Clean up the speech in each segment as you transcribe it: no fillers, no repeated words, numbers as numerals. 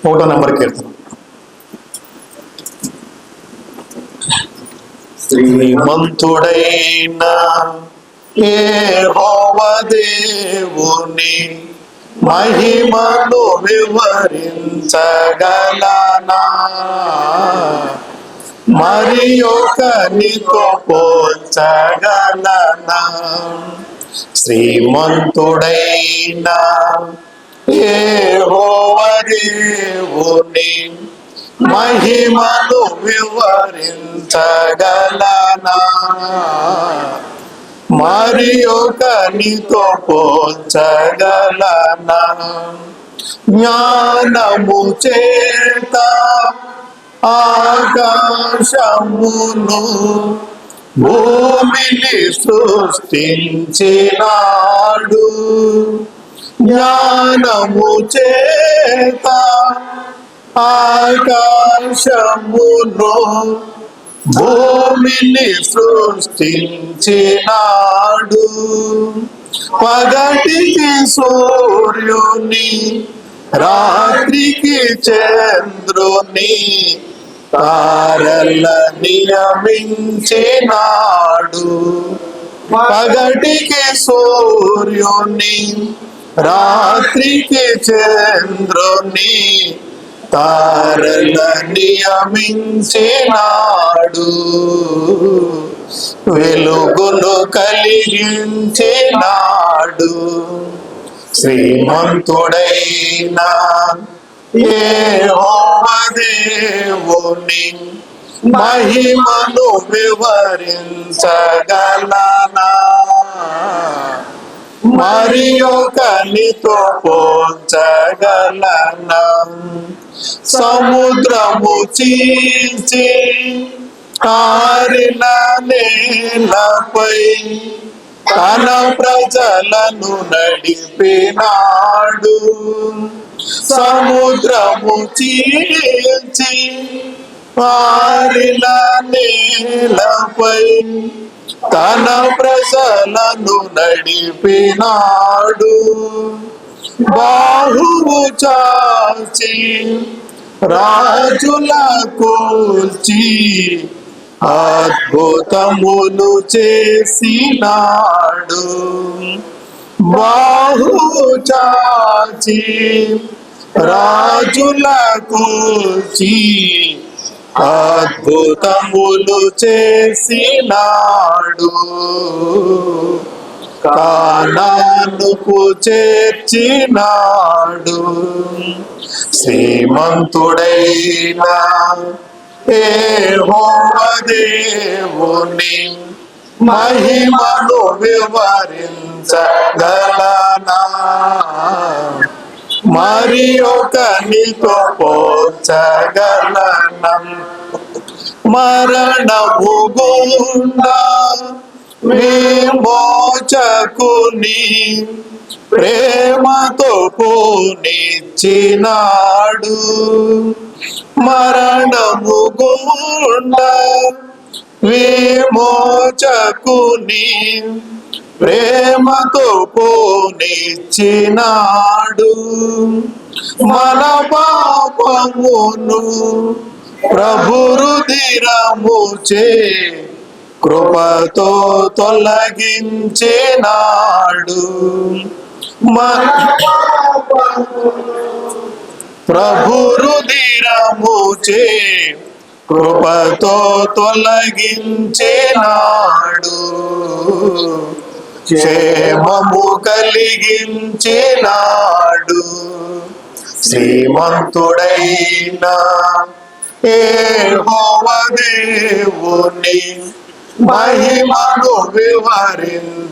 1వ నెంబర్ కీర్తన. శ్రీమంతుడైన యెహోవా దేవుని మహిమను వివరించగలనా, మరి ఒకనితో పోల్చగలనా. శ్రీమంతుడైన యెహోవా దేవుని మహిమను వివరించగలనా, మరి ఒకనితో పోల్చగలనా. జ్ఞానము చేత ఆకాశమును భూమిని సృష్టించినాడు. జ్ఞానము చేత ఆకాశమును భూమిని సృష్టించినాడు. పగటికి సూర్యుని, రాత్రికి చంద్రుని తారల నియమించినాడు. పగటికి సూర్యుని, రాత్రికి చంద్రుని తారల నియమించినాడు. వెలుగును కలిగించినాడు. శ్రీమంతుడైన యెహోవా దేవుని మహిమను వివరించగలనా, మరి ఒకనితో పోల్చగలనా. సముద్రము చీల్చి ఆరిన నేలపై తన ప్రజలను నడిపినాడు. సముద్రము చీల్చి ఆరిన నేలపై తన ప్రజలను నడిపినాడు. బాహువు చాచి రాజుల కూల్చి అద్భుతములు చేసినాడు. బాహువు చాచి రాజుల కూల్చి అద్భుతములు చేసినాడు. కానానుకు చేర్చినాడు. శ్రీమంతుడైన యెహోవా దేవుని మహిమను వివరించగలనా, మరి ఒకనితో పోల్చగలనా. మరణము గుండా విమోచకుని ప్రేమతో పోనిచ్చినాడు. మరణము గుండా విమోచకుని ప్రేమతో పోనిచ్చినాడు. మన పాపమును ప్రభు రుధిరముచే కృపతో తొలగించినాడు. ప్రభు రుధిరముచే కృపతో తొలగించినాడు. క్షేమము కలిగించినాడు. శ్రీమంతుడైన యెహోవా దేవుని మహిమను వివరించగలనా,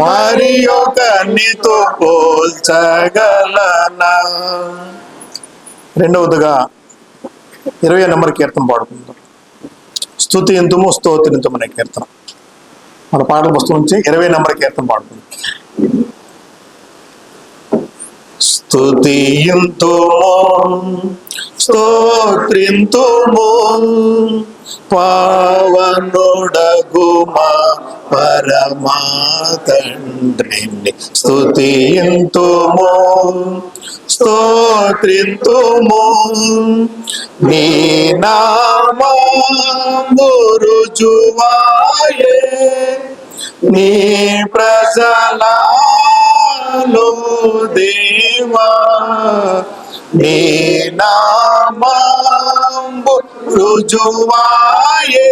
మరి ఒకనితో పోల్చగలనా. రెండవదిగా 20వ నెంబర్ కీర్తన పాడుకుందాం. స్తుతింతుము స్తోత్రింతుము అనే కీర్తన. మన పాటల పుస్తకం నుంచి 20వ నెంబర్ కీర్తన పాడుకుందాం. స్తుతింతుము స్తోత్రింతుము పావనుడగుమా పరమా తండ్రిని స్తుతింతుము స్తోత్రింతుము. నీ నామము రుజువాయే నీ ప్రజలలో దేవా, నీ నామము రుజువాయే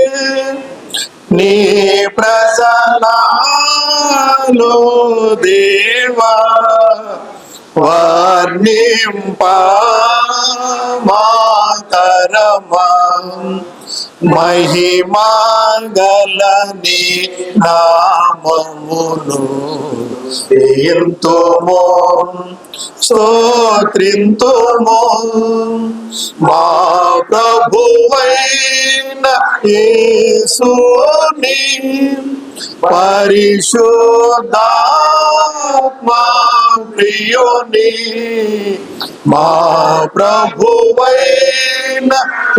నీ ప్రజలలో దేవా, వర్ణింప మాతరమా మహిమా గలని నామమును స్తుతింతుము స్తోత్రింతుము. మా ప్రభువైన యేసుని పరిశుద్ధాత్మా ప్రియుని, మా ప్రభువైన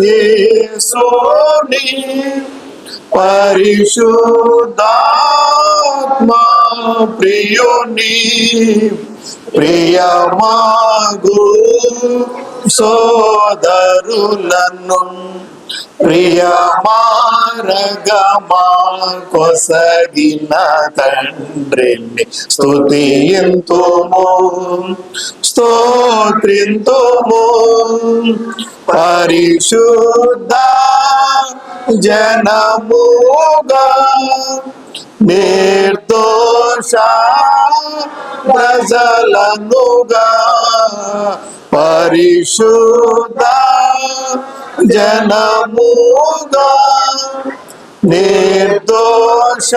యేసుని పరిశుద్ధాత్మా ప్రియుని, ప్రియమాగు సోదరులను ప్రియమారగమా కొసగిన తండ్రిని స్తుతింతుము స్తోత్రింతుము. పరిశుద్ధ జనముగా నిర్దోష ప్రజలనుగా పరిశుద్ధ జనముగా నిర్దోష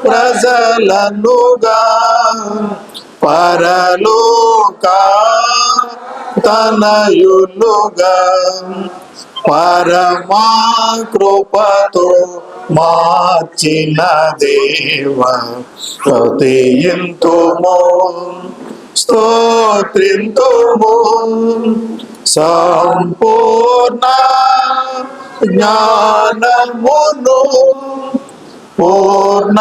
ప్రజలనుగా పరలోక తనయులుగా పరమా కృపతో మార్చిన దేవ స్తుతింతుము స్తోత్రింతుము. సంపూర్ణ జ్ఞానమును పూర్ణ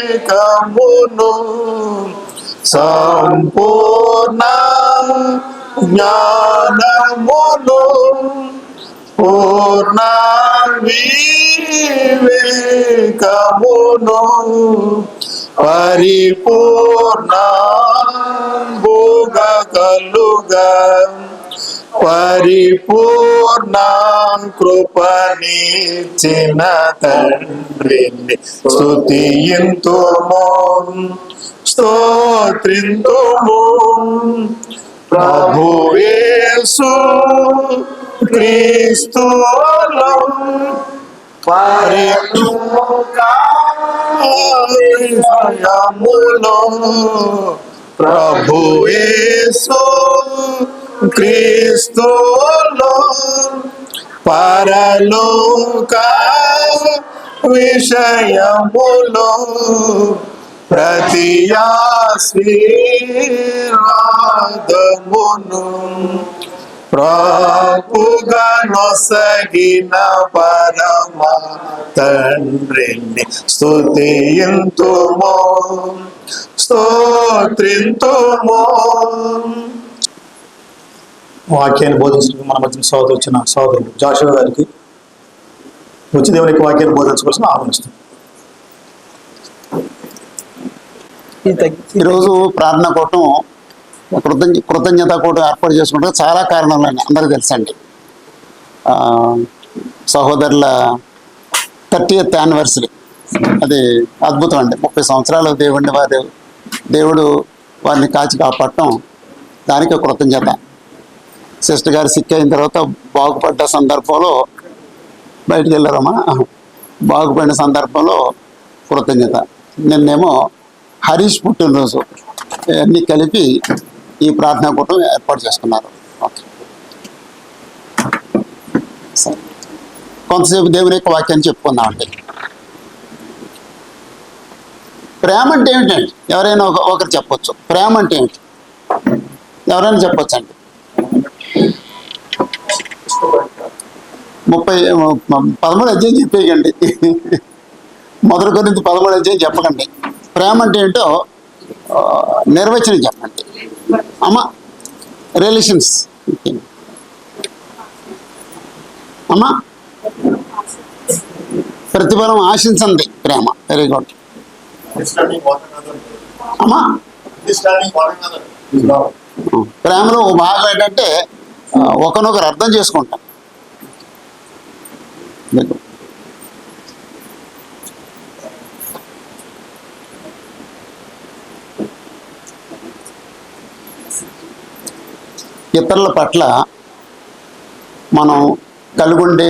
వివేకమును సంపూర్ణ జ్ఞానమును పూర్ణ వివేకమును పరిపూర్ణ భోగ కలుగా పరిపూర్ణ కృపనిచ్చిన తండ్రిని స్తుతింతుము స్తోత్రింతుము. ప్రభు యేసు క్రీస్తులో పరిలోకములో ప్రభు యేసు క్రీస్తులో పరలోక విషయములో ప్రతి ఆశీర్వాదమును ప్రాపుగా నొసగిన పరమ తండ్రిని స్తుతింతుము స్తోత్రింతుము. వాక్యాన్ని బోధించడానికి మన మధ్య సోదరు వచ్చిన సోదరుడు జాషువా గారికి వచ్చి దేవునికి వాక్యాన్ని బోధించవలసిన ఆహ్వానిస్తుంది. ఈరోజు ప్రార్థన కూటం కృతజ్ఞత కూటం ఏర్పాటు చేసుకుంటే చాలా కారణాలు అందరికీ తెలుసండి. సహోదరుల 30th యానివర్సరీ, అది అద్భుతం అండి. 30 సంవత్సరాలు దేవుడు వారిని కాచి కాపాడటం, దానికి కృతజ్ఞత. సిస్టర్ గారు సిక్ అయిన తర్వాత బాగుపడ్డ సందర్భంలో బయటికి వెళ్ళారమ్మా, బాగుపడిన సందర్భంలో కృతజ్ఞత. నిన్నేమో హరీష్ పుట్టినరోజు, అన్నీ కలిపి ఈ ప్రార్థనా కూటం ఏర్పాటు చేసుకున్నారు. ఓకే, సరే, కొంతసేపు దేవుని యొక్క వాక్యాన్ని చెప్పుకుందామండి. ప్రేమ అంటే ఏమిటండి? ఎవరైనా ఒకరు చెప్పొచ్చు. ప్రేమ అంటే ఏమిటి? ఎవరైనా చెప్పొచ్చండి. 13 అధ్యాయం చెప్పేయకండి. మొదటి కొరింథీ 13 అధ్యాయం చెప్పకండి. ప్రేమ అంటే ఏంటో నిర్వచనం చెప్పండి అమ్మ. రిలేషన్స్ అమ్మా. ప్రతిఫలం ఆశించండి ప్రేమ. వెరీ గుడ్ అమ్మా. ప్రేమలో ఒక భాగం ఏంటంటే ఒకరినొకరు అర్థం చేసుకుంటాం. ఇతరుల పట్ల మనం కలిగుండే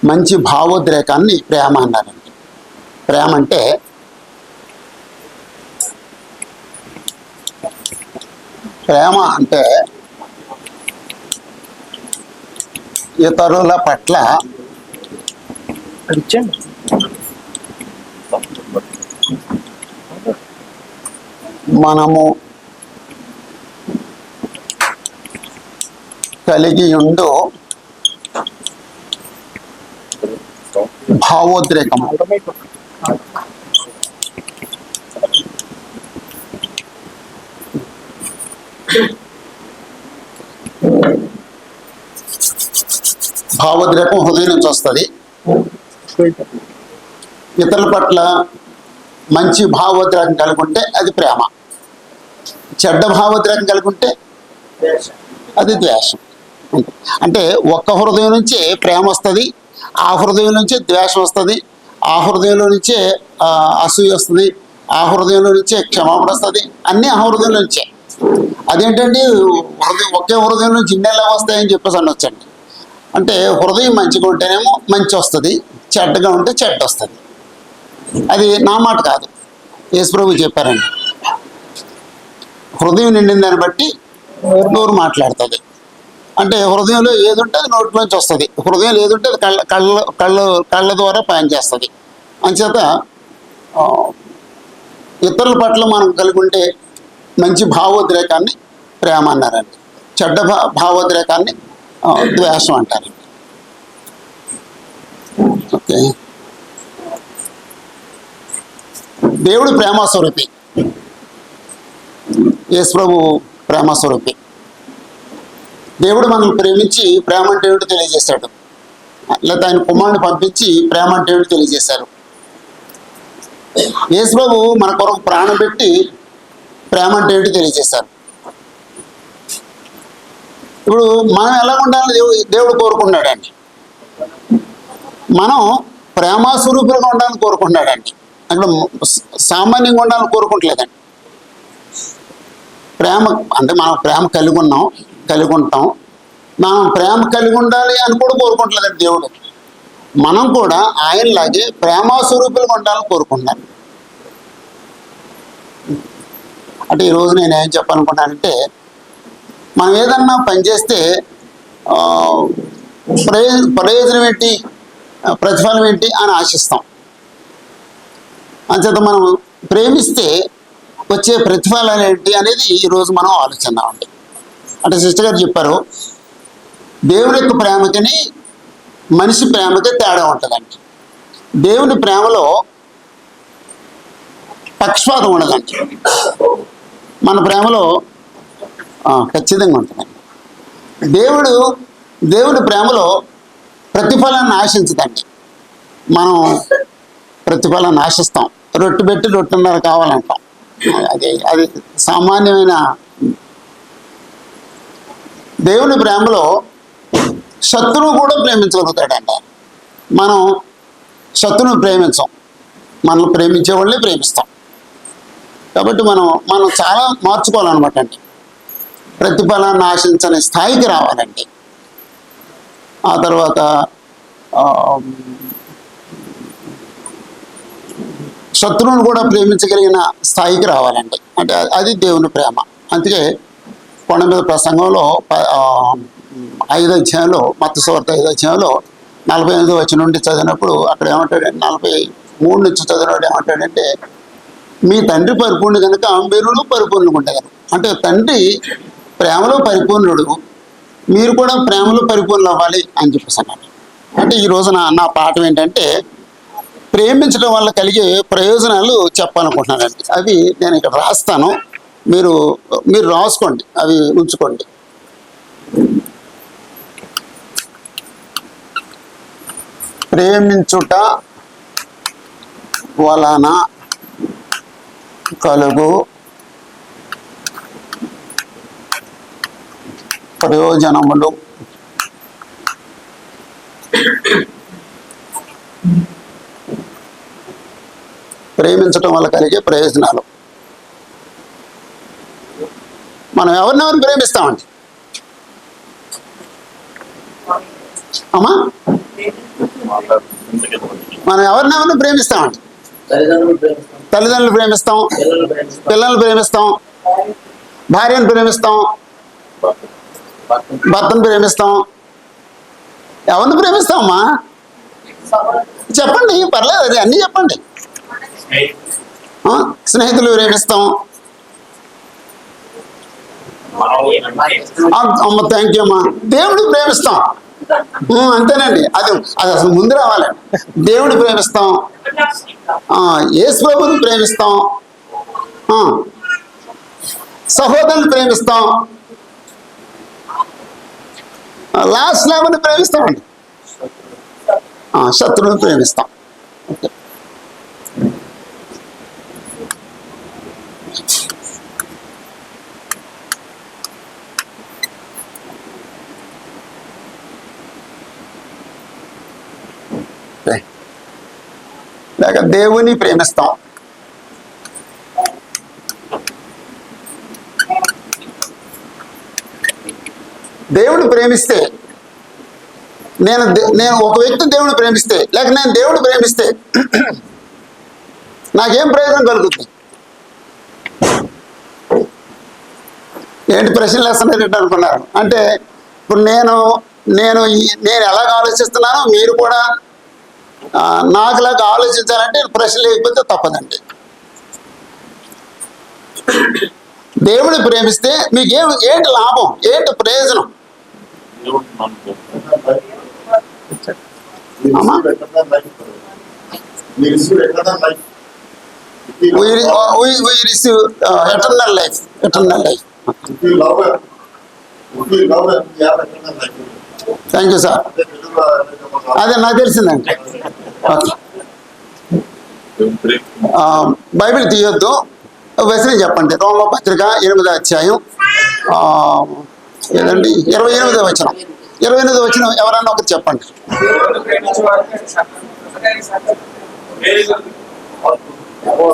మంచి భావోద్రేకాన్ని ప్రేమ అన్నారండి. ప్రేమ అంటే ఇతరుల పట్ల మనము కలిగి ఉండు భావోద్రేకం. భావోద్రేకం హృదయం నుంచి వస్తుంది. ఇతరుల పట్ల మంచి భావోద్రేకం కలిగి ఉంటే అది ప్రేమ. చెడ్డ భావోద్రేకం కలిగి ఉంటే అది ద్వేషం. అంటే ఒక్క హృదయం నుంచే ప్రేమ వస్తుంది, ఆ హృదయం నుంచే ద్వేషం వస్తుంది, ఆ హృదయంలో నుంచే అసూయ వస్తుంది, ఆ హృదయంలో నుంచే క్షమాపణ వస్తుంది. అన్నీ ఆ హృదయం నుంచే. అదేంటండి ఒకే హృదయం నుంచి ఇన్నెలా వస్తాయని చెప్పేసి అనొచ్చండి. అంటే హృదయం మంచిగా ఉంటేనేమో మంచి వస్తుంది, చెడ్డగా ఉంటే చెడ్డ వస్తుంది. అది నా మాట కాదు, యేసుప్రభు చెప్పారండి. హృదయం నిండిన దాన్ని బట్టి నోరు మాట్లాడుతుంది. అంటే హృదయంలో ఏది ఉంటే అది నోట్లోంచి వస్తుంది, హృదయం ఏదుంటే అది కళ్ళ ద్వారా పనిచేస్తుంది. అంచేత ఇతరుల పట్ల మనం కలిగి ఉంటే మంచి భావోద్రేకాన్ని ప్రేమ అన్నారండి. చెడ్డ భావోద్రేకాన్ని ద్వేషం అంటారండి. ఓకే. దేవుడు ప్రేమస్వరూపి, యేసుప్రభు ప్రేమస్వరూపి. దేవుడు మనల్ని ప్రేమించి ప్రేమ అంటే ఏమిటో తెలియజేశాడు. లేకపోతే ఆయన కుమారుని పంపించి ప్రేమ అంటే ఏమిటో తెలియజేశారు. యేసుప్రభు మన కొరకు ప్రాణం పెట్టి ప్రేమ అంటే ఏమిటో తెలియజేశారు. ఇప్పుడు మనం ఎలా ఉండాలని దేవుడు కోరుకున్నాడండి. మనం ప్రేమస్వరూపులుగా ఉండాలని కోరుకున్నాడండి. అక్కడ సామాన్యంగా ఉండాలని కోరుకుంటలేదండి. ప్రేమ అంటే మనం ప్రేమ కలిగి ఉంటాం. మనం ప్రేమ కలిగి ఉండాలి అని కూడా కోరుకుంటలేదండి దేవుడు. మనం కూడా ఆయనలాగే ప్రేమస్వరూపులుగా ఉండాలని కోరుకుంటున్నాను. అంటే ఈరోజు నేను ఏం చెప్పాలనుకుంటానంటే, మనం ఏదన్నా పని చేస్తే ప్రయోజనం ఏంటి, ప్రతిఫలం ఏంటి అని ఆశిస్తాం. అంచేత మనం ప్రేమిస్తే వచ్చే ప్రతిఫలాలు ఏంటి అనేది ఈరోజు మనం ఆలోచిద్దామండి. అంటే సిస్టర్ గారు చెప్పారు, దేవుని యొక్క ప్రేమకిని మనిషి ప్రేమకి తేడా ఉంటుందండి. దేవుని ప్రేమలో పక్షపాతం ఉండదండి. మన ప్రేమలో ఖచ్చితంగా ఉంటుందండి. దేవుడి ప్రేమలో ప్రతిఫలాన్ని ఆశించదండి. మనం ప్రతిఫలాన్ని ఆశిస్తాం. రొట్టె పెట్టి రొట్టెన్నర కావాలంటాం. అది సామాన్యమైన. దేవుని ప్రేమలో శత్రువు కూడా ప్రేమించగలుగుతాడండి. మనం శత్రువుని ప్రేమించాం, మనల్ని ప్రేమించే వాళ్ళే ప్రేమిస్తాం. కాబట్టి మనం చాలా మార్చుకోవాలన్నమాట అండి. ప్రతిఫలాన్ని ఆశించని స్థాయికి రావాలండి. ఆ తర్వాత శత్రువును కూడా ప్రేమించగలిగిన స్థాయికి రావాలండి. అంటే అది దేవుని ప్రేమ. అందుకే కొండ మీద ప్రసంగంలో 5వ అధ్యాయంలో, మత్తయి సువార్త 5వ అధ్యాయంలో 48వ వచనం నుండి చదివినప్పుడు అక్కడ ఏమంటాడంటే, 43 నుంచి చదివినప్పుడు ఏమంటాడంటే, మీ తండ్రి పరిపూర్ణుడు కనుక మీరు పరిపూర్ణంగా ఉండగలరు. అంటే తండ్రి ప్రేమలో పరిపూర్ణుడు, మీరు కూడా ప్రేమలో పరిపూర్ణం అవ్వాలి అని చెప్పేసి అన్నాడు. అంటే ఈ రోజున నా పాఠం ఏంటంటే ప్రేమించడం వల్ల కలిగే ప్రయోజనాలు చెప్పాలనుకుంటున్నానండి. అవి నేను ఇక్కడ రాస్తాను, మీరు రాసుకోండి, అవి ఉంచుకోండి. ప్రేమించుట వలన కలుగు ప్రయోజనములు. ప్రేమించటం వల్ల కలిగే ప్రయోజనాలు. మనం ఎవరినెవరిని ప్రేమిస్తామండి అమ్మా? మనం ఎవరినెవరిని ప్రేమిస్తామండి? తల్లిదండ్రులు ప్రేమిస్తాం, పిల్లల్ని ప్రేమిస్తాం, భార్యను ప్రేమిస్తాం, భర్తను ప్రేమిస్తాం. ఎవరిని ప్రేమిస్తామమ్మా? చెప్పండి, పర్లేదు, అది అన్నీ చెప్పండి. స్నేహితులు ప్రేమిస్తాం. అమ్మ థ్యాంక్ యూ అమ్మా. దేవుడు ప్రేమిస్తాం. అంతేనండి, అది అసలు ముందు రావాలి. దేవుడు ప్రేమిస్తాం, యేసు ప్రభువుని ప్రేమిస్తాం, సహోదరుని ప్రేమిస్తాం, లాస్ట్ ఎవరిని ప్రేమిస్తామండి? శత్రువుని ప్రేమిస్తాం. లేక దేవుని ప్రేమిస్తాం. దేవుడు ప్రేమిస్తే నేను ఒక వ్యక్తి దేవుడు ప్రేమిస్తే, లేక నేను దేవుడు ప్రేమిస్తే నాకేం ప్రయోజనం కలుగుతుంది? ఏంటి ప్రశ్నలు వేస్తున్నారు అనుకున్నారు? అంటే ఇప్పుడు నేను ఎలాగ ఆలోచిస్తున్నానో మీరు కూడా నాకులాగా ఆలోచించాలంటే ప్రశ్న లేకపోతే తప్పదండి. దేవుడిని ప్రేమిస్తే మీకు ఏంటి లాభం, ఏంటి ప్రయోజనం? Eternal life. Thank you sir. అదే నాకు తెలిసిందండి. ఓకే, బైబిల్ తీయొద్దు, వచనం చెప్పండి. రోమపత్రిక 8వ అధ్యాయం ఏదండి 28వ వచనం. 28వ వచనం ఎవరన్నా ఒకటి చెప్పండి.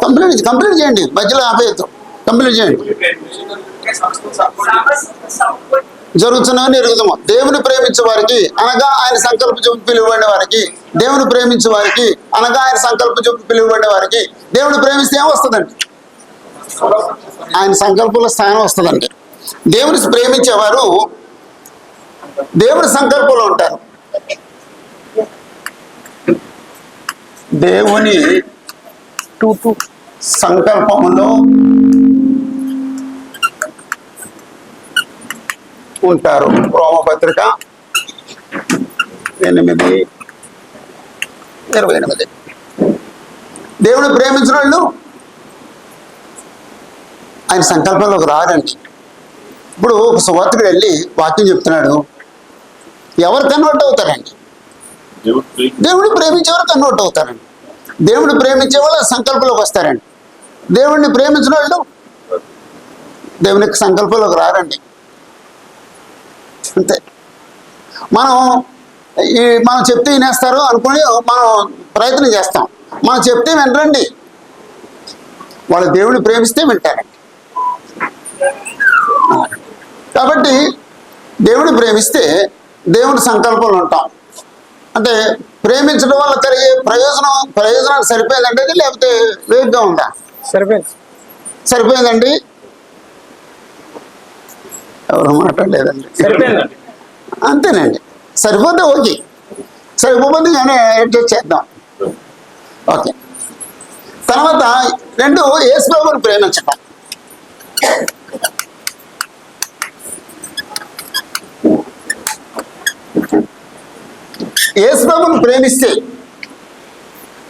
కంప్లీట్ చేయండి, మధ్యలో ఆపేయద్దు, కంప్లీట్ చేయండి. జరుగుతున్నవని ఎరుగుదాము. దేవుని ప్రేమించే వారికి అనగా ఆయన సంకల్ప చూపు పిలువబడిన వారికి, దేవుని ప్రేమించే వారికి అనగా ఆయన సంకల్ప చూపు పిలువబడిన వారికి దేవుని ప్రేమిస్తే ఏం వస్తుందండి? ఆయన సంకల్పంలో స్థానం వస్తుందండి. దేవుని ప్రేమించేవారు దేవుని సంకల్పంలో ఉంటారు. దేవుని సంకల్పములో ఉంటారు. రోమపత్రిక 8:28. దేవుని ప్రేమించిన వాళ్ళు ఆయన సంకల్పంలోకి రారండి. ఇప్పుడు ఒక సువార్తికుడు వెళ్ళి వాక్యం చెప్తున్నాడు, ఎవరు కన్వర్ట్ అవుతారండి? దేవుడిని ప్రేమించేవారు కన్వర్ట్ అవుతారండి. దేవుడిని ప్రేమించే వాళ్ళు సంకల్పంలోకి వస్తారండి. దేవుడిని ప్రేమించిన వాళ్ళు దేవుని సంకల్పంలోకి రారండి. అంతే. మనం చెప్తే వినేస్తారు అనుకుని మనం ప్రయత్నం చేస్తాం. మనం చెప్తే వినరండి. వాళ్ళు దేవుడిని ప్రేమిస్తే వింటారండి. కాబట్టి దేవుడిని ప్రేమిస్తే దేవుని సంకల్పంలో ఉంటాం. అంటే ప్రేమించడం వల్ల కలిగే ప్రయోజనాలు సరిపోయిందండి, లేకపోతే వేరుగా ఉందా? సరిపోయిందండి. ఎవరు మాట్లాడలేదండి. అంతేనండి, సరిపోతే ఓకే, సరిపోతే కానీ అడ్జస్ట్ చేద్దాం. ఓకే. తర్వాత 2, యేసు ప్రభువుని ప్రేమించటం. యేసుప్రభుని ప్రేమిస్తే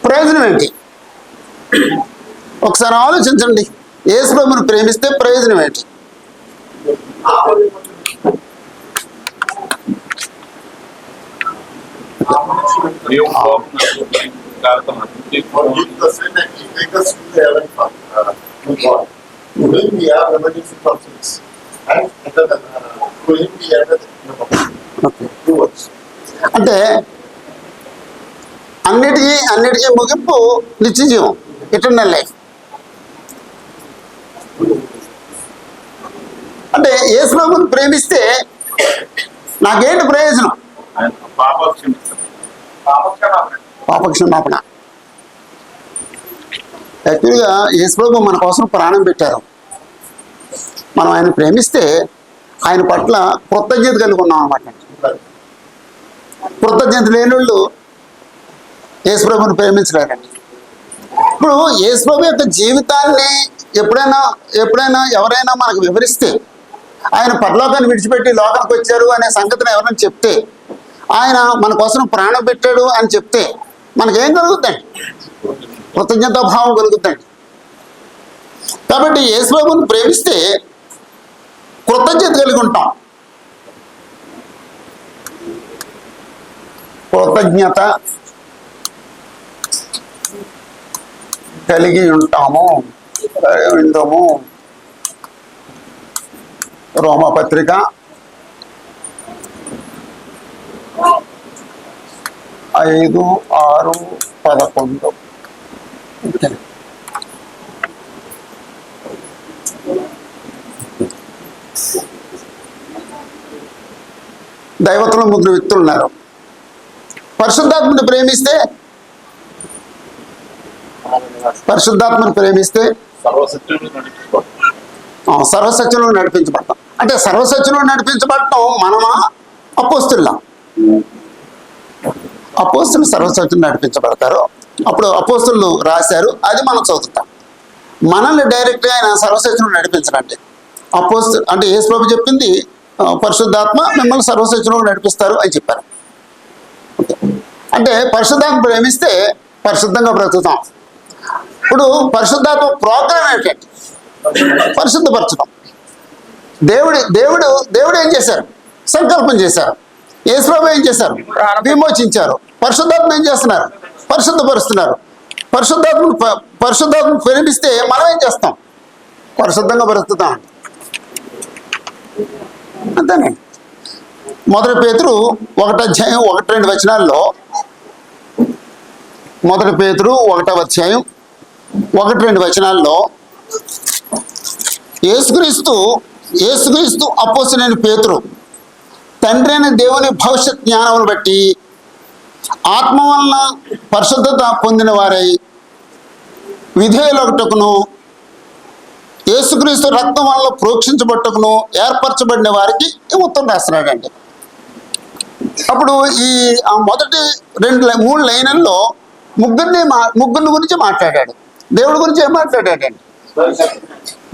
ప్రయోజనం ఏంటి? ఒకసారి ఆలోచించండి. యేసుప్రభుని ప్రేమిస్తే ప్రయోజనం ఏంటి? అంటే అన్నిటికీ ముగింపు నిత్య జీవం, ఇటర్నల్ లైఫ్. అంటే యేసుప్రభుని ప్రేమిస్తే నాకేంటి ప్రయోజనం? పాపక్షమాపణ. యాక్చువల్గా యేసుప్రభు మన కోసం ప్రాణం పెట్టారు. మనం ఆయన ప్రేమిస్తే ఆయన పట్ల కృతజ్ఞత కలిగి ఉన్నాం అన్నమాట. కృతజ్ఞత లేని వాళ్ళు యేసుప్రభుని ప్రేమించలేరండి. ఇప్పుడు యేసుప్రభు యొక్క జీవితాన్ని ఎప్పుడైనా ఎవరైనా మనకు వివరిస్తే, ఆయన పరలోకాన్ని విడిచిపెట్టి లోకానికి వచ్చారు అనే సంగతిని ఎవరైనా చెప్తే, ఆయన మన కోసం ప్రాణం పెట్టాడు అని చెప్తే మనకేం కలుగుద్దండి? కృతజ్ఞతాభావం కలుగుద్దండి. కాబట్టి యేసుప్రభుని ప్రేమిస్తే కృతజ్ఞత కలిగి ఉంటాం. కృతజ్ఞత కలిగి ఉంటాము. విందాము రోమపత్రిక 5:6-11. దైవత్వం 3 వ్యక్తులు ఉన్నారు. పరిశుద్ధాత్మని ప్రేమిస్తే సర్వసత్యంలో నడిపించబడతాం. అంటే సర్వసత్యంలో నడిపించబడటం మనమా? అపోస్తులం. అపోస్తులు సర్వసత్యం నడిపించబడతారు. అప్పుడు అపోస్తులు రాశారు, అది మనం చదువుతాం. మనల్ని డైరెక్ట్గా ఆయన సర్వసత్యంలో నడిపించడండి. అపోస్తులు అంటే యేసుప్రభు చెప్పింది, పరిశుద్ధాత్మ మిమ్మల్ని సర్వసత్యంలో నడిపిస్తారు అని చెప్పారు. అంటే పరిశుద్ధాత్మ ప్రేమిస్తే పరిశుద్ధంగా బ్రతుకుతాం. ఇప్పుడు పరిశుద్ధాత్మ ప్రోగ్రాం ఏంటంటే పరిశుద్ధపరచడం. దేవుడు ఏం చేశారు? సంకల్పం చేశారు. యేసుప్రభు ఏం చేశారు? విమోచించారు. పరిశుద్ధాత్మ ఏం చేస్తున్నారు? పరిశుద్ధపరుస్తున్నారు. పరిశుద్ధాత్మ ప్రేమిస్తే మనం ఏం చేస్తాం? పరిశుద్ధంగా బ్రతుకుతాం. అంతేనండి. 1 పేతురు 1:1-2 వచనాల్లో 1 పేతురు 1:1-2 వచనాల్లో యేసుక్రీస్తు అపోస్తలుడైన పేతురు తండ్రి అయిన దేవుని భవిష్యత్ జ్ఞానమును బట్టి ఆత్మ వలన పరిశుద్ధత పొందిన వారై విధేయులొకటకును యేసుక్రీస్తు రక్తం వల్ల ప్రోక్షించబట్టుకును ఏర్పరచబడిన వారికి ఈ ఉత్తరం రాస్తున్నాడండి. అప్పుడు ఈ మొదటి 2-3 లైన్లలో ముగ్గురిని గురించి మాట్లాడాడు. దేవుడి గురించి ఏం మాట్లాడాడండి?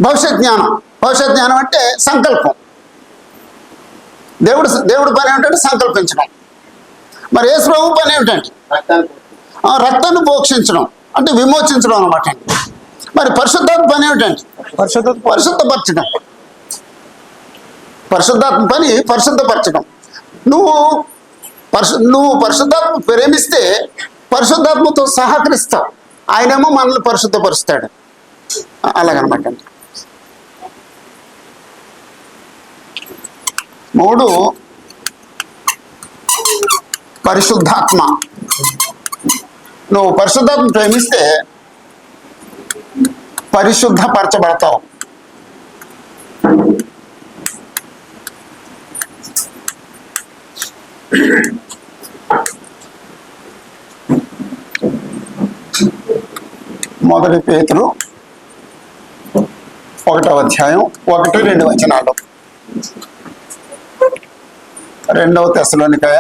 భవిష్యత్ జ్ఞానం. భవిష్యత్ జ్ఞానం అంటే సంకల్పం. దేవుడి పని ఏమిటంటే సంకల్పించడం. మరి యేసుప్రభు పని ఏమిటండి? రక్తాన్ని పోషించడం అంటే విమోచించడం అనమాట. మరి పరిశుద్ధాత్మ పని ఏమిటండి? పరిశుద్ధపరచడం. పరిశుద్ధాత్మ పని పరిశుద్ధపరచడం. నువ్వు పరిశుద్ధాత్మ ప్రేమిస్తే పరిశుద్ధాత్మతో సహకరిస్తావు. ఆయనేమో మనల్ని పరిశుద్ధపరుస్తాడు. అలాగనమాట. 3 పరిశుద్ధాత్మ. నువ్వు పరిశుద్ధాత్మ ప్రేమిస్తే పరిశుద్ధపరచబడతావు. మొదటి పేతురు 1:1-2 వచనాలు. 2 తెస్సలోనికయ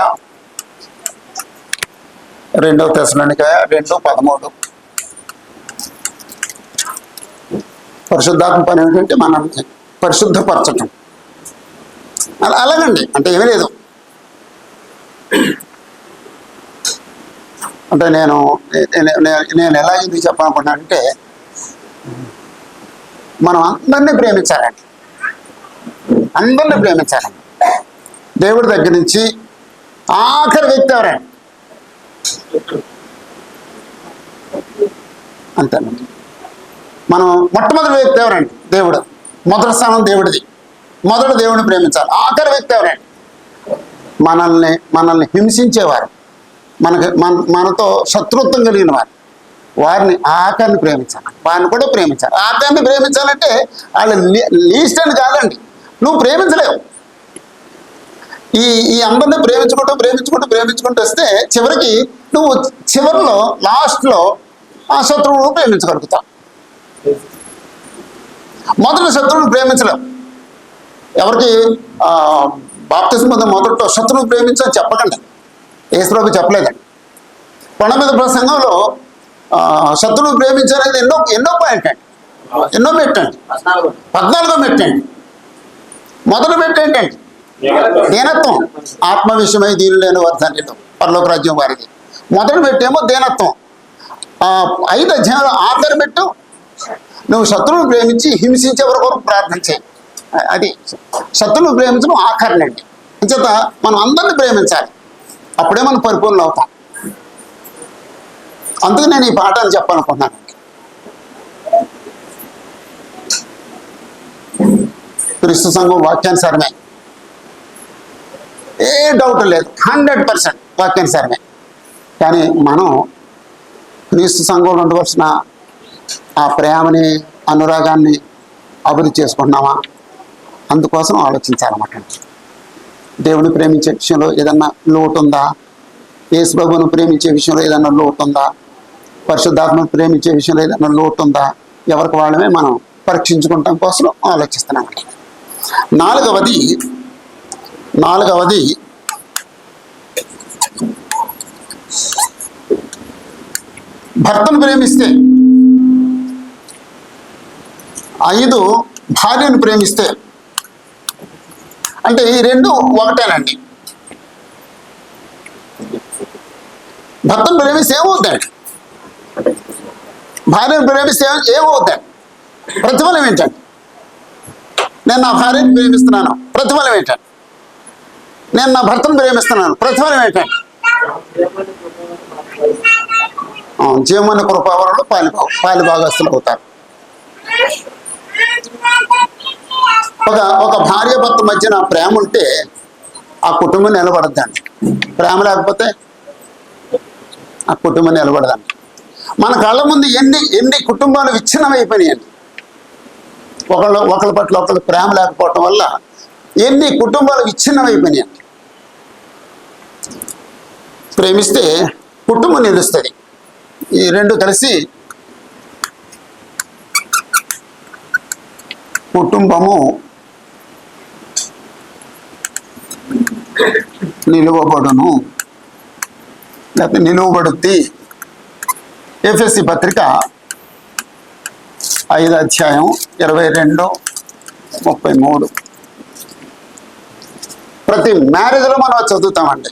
2:13. పరిశుద్ధాత్మ పని ఏంటంటే మనల్ని పరిశుద్ధపరచటం. అలాగండి. అంటే ఏమీ లేదు. అంటే నేను ఎలా ఎందుకు చెప్పాలనుకున్నానంటే, మనం అందరినీ ప్రేమించాలండి. అందరినీ ప్రేమించాలండి. దేవుడి దగ్గర నుంచి ఆఖరి వ్యక్తి ఎవరండి? అంతేనండి. మనం మొట్టమొదటి వ్యక్తి ఎవరండి? దేవుడు. మొదటి స్థానం దేవుడిది. మొదటి దేవుడిని ప్రేమించాలి. ఆఖరి వ్యక్తి ఎవరండి? మనల్ని హింసించేవారు, మనతో శత్రుత్వం కలిగిన వారు, వారిని ఆఖరిని ప్రేమించాలి. వారిని కూడా ప్రేమించాలి. ఆఖరిని ప్రేమించాలంటే వాళ్ళు లీస్ట్ అని కాదండి. నువ్వు ప్రేమించలేవు. ఈ అందరినీ ప్రేమించుకుంటూ వస్తే చివరికి నువ్వు చివరిలో లాస్ట్లో ఆ శత్రువును ప్రేమించగలుగుతావు. మొదటి శత్రువును ప్రేమించలేవు. ఎవరికి బాప్తిస్మం పొందిన మొదట్లో శత్రువును ప్రేమించని చెప్పకండి. యేసుప్రభు చెప్పలేదండి. కొండ మీద ప్రసంగంలో శత్రువును ప్రేమించనేది ఎన్నో పాయింట్ అండి. ఎన్నో పెట్టండి. 14వ పెట్టండి. మొదటి పెట్టేంటండి దీనత్వం. ఆత్మ విషయమై దీని లేని వర్ధంలో పరలోక రాజ్యం వారిది. మొదటి పెట్టేమో దీనత్వం. 5 అధ్యాయంలో ఆఖరి పెట్టు నువ్వు శత్రువును ప్రేమించి హింసించే వరకు ప్రార్థన చేయి. అది శత్రువును ప్రేమించడం ఆఖరినండి. అంచేత మనం అందరినీ ప్రేమించాలి. అప్పుడే మనం పరిపూర్ణ అవుతాం. అందుకే నేను ఈ పాఠాన్ని చెప్పాలనుకుంటున్నాను. క్రీస్తు సంఘం వాక్యానుసారమే, ఏ డౌట్ లేదు. 100% వాక్యానుసారమే. కానీ మనం క్రీస్తు సంఘంలో ఉండవలసిన ఆ ప్రేమని, అనురాగాన్ని అభివృద్ధి చేసుకుంటున్నామా? అందుకోసం ఆలోచించాలన్నమాట. దేవుని ప్రేమించే విషయంలో ఏదన్నా లోటు ఉందా? యేసుప్రభువును ప్రేమించే విషయంలో ఏదన్నా లోటు ఉందా? పరిశుద్ధాత్మను ప్రేమించే విషయంలో ఏదన్నా లోటు ఉందా? ఎవరికి వాళ్ళమే మనం పరీక్షించుకుంటాం కోసం ఆలోచిస్తున్నామండి. నాలుగవది భర్తను ప్రేమిస్తే, 5 భార్యను ప్రేమిస్తే, అంటే ఈ రెండు ఒకటేనండి. భర్తను ప్రేమిస్తే ఏమవుతాడు? భార్యను ప్రేమిస్తే ఏమవుతాడు? ప్రతిఫలం ఏంటండి? నేను నా భార్యను ప్రేమిస్తున్నాను, ప్రతిఫలం ఏంటండి? నేను నా భర్తను ప్రేమిస్తున్నాను, ప్రతిఫలం ఏంటండి? జీవమైన కృపావరంలో పాలి భాగస్తులు అవుతారు. ఒక భార్య భర్త మధ్యన ప్రేమ ఉంటే ఆ కుటుంబం నిలబడద్దండి. ప్రేమ లేకపోతే ఆ కుటుంబం నిలబడదండి. మన కళ్ళ ముందు ఎన్ని కుటుంబాలు విచ్ఛిన్నమైపోయినాయండి. ఒకళ్ళ పట్ల ఒకళ్ళు ప్రేమ లేకపోవటం వల్ల ఎన్ని కుటుంబాలు విచ్ఛిన్నమైపోయినాయండి. ప్రేమిస్తే కుటుంబం నిలుస్తుంది. ఈ రెండు కలిసి కుటుంబము నిలువబడును, లేకపోతే నిలువబడుద్ది. ఎఫెసీ పత్రిక 5 అధ్యాయం 22-33. ప్రతి మ్యారేజ్లో మనం చదువుతామండి,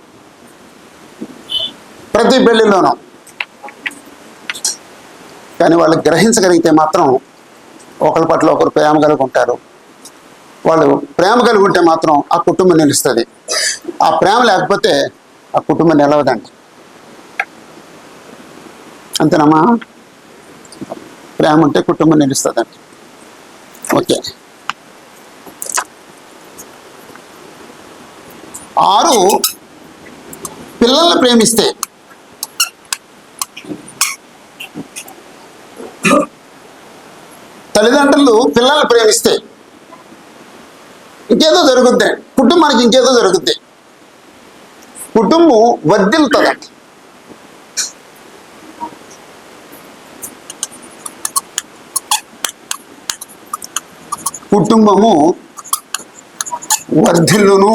ప్రతి పెళ్లిలోనూ. కానీ వాళ్ళు గ్రహించగలిగితే మాత్రం ఒకరి పట్ల ఒకరు ప్రేమ కలిగి ఉంటారు. వాళ్ళు ప్రేమ కలిగి ఉంటే మాత్రం ఆ కుటుంబం నిలుస్తుంది. ఆ ప్రేమ లేకపోతే ఆ కుటుంబం నిలవదండి. అంతేనమ్మా? ప్రేమ ఉంటే కుటుంబం నిలుస్తుందండి. ఓకే. 6 పిల్లల్ని ప్రేమిస్తే, తల్లిదండ్రులు పిల్లల్ని ప్రేమిస్తే ఇంకేదో జరుగుద్ది, కుటుంబానికి ఇంకేదో జరుగుద్ది. కుటుంబం వర్ధిల్లుతుందండి. కుటుంబము వర్ధిల్లును.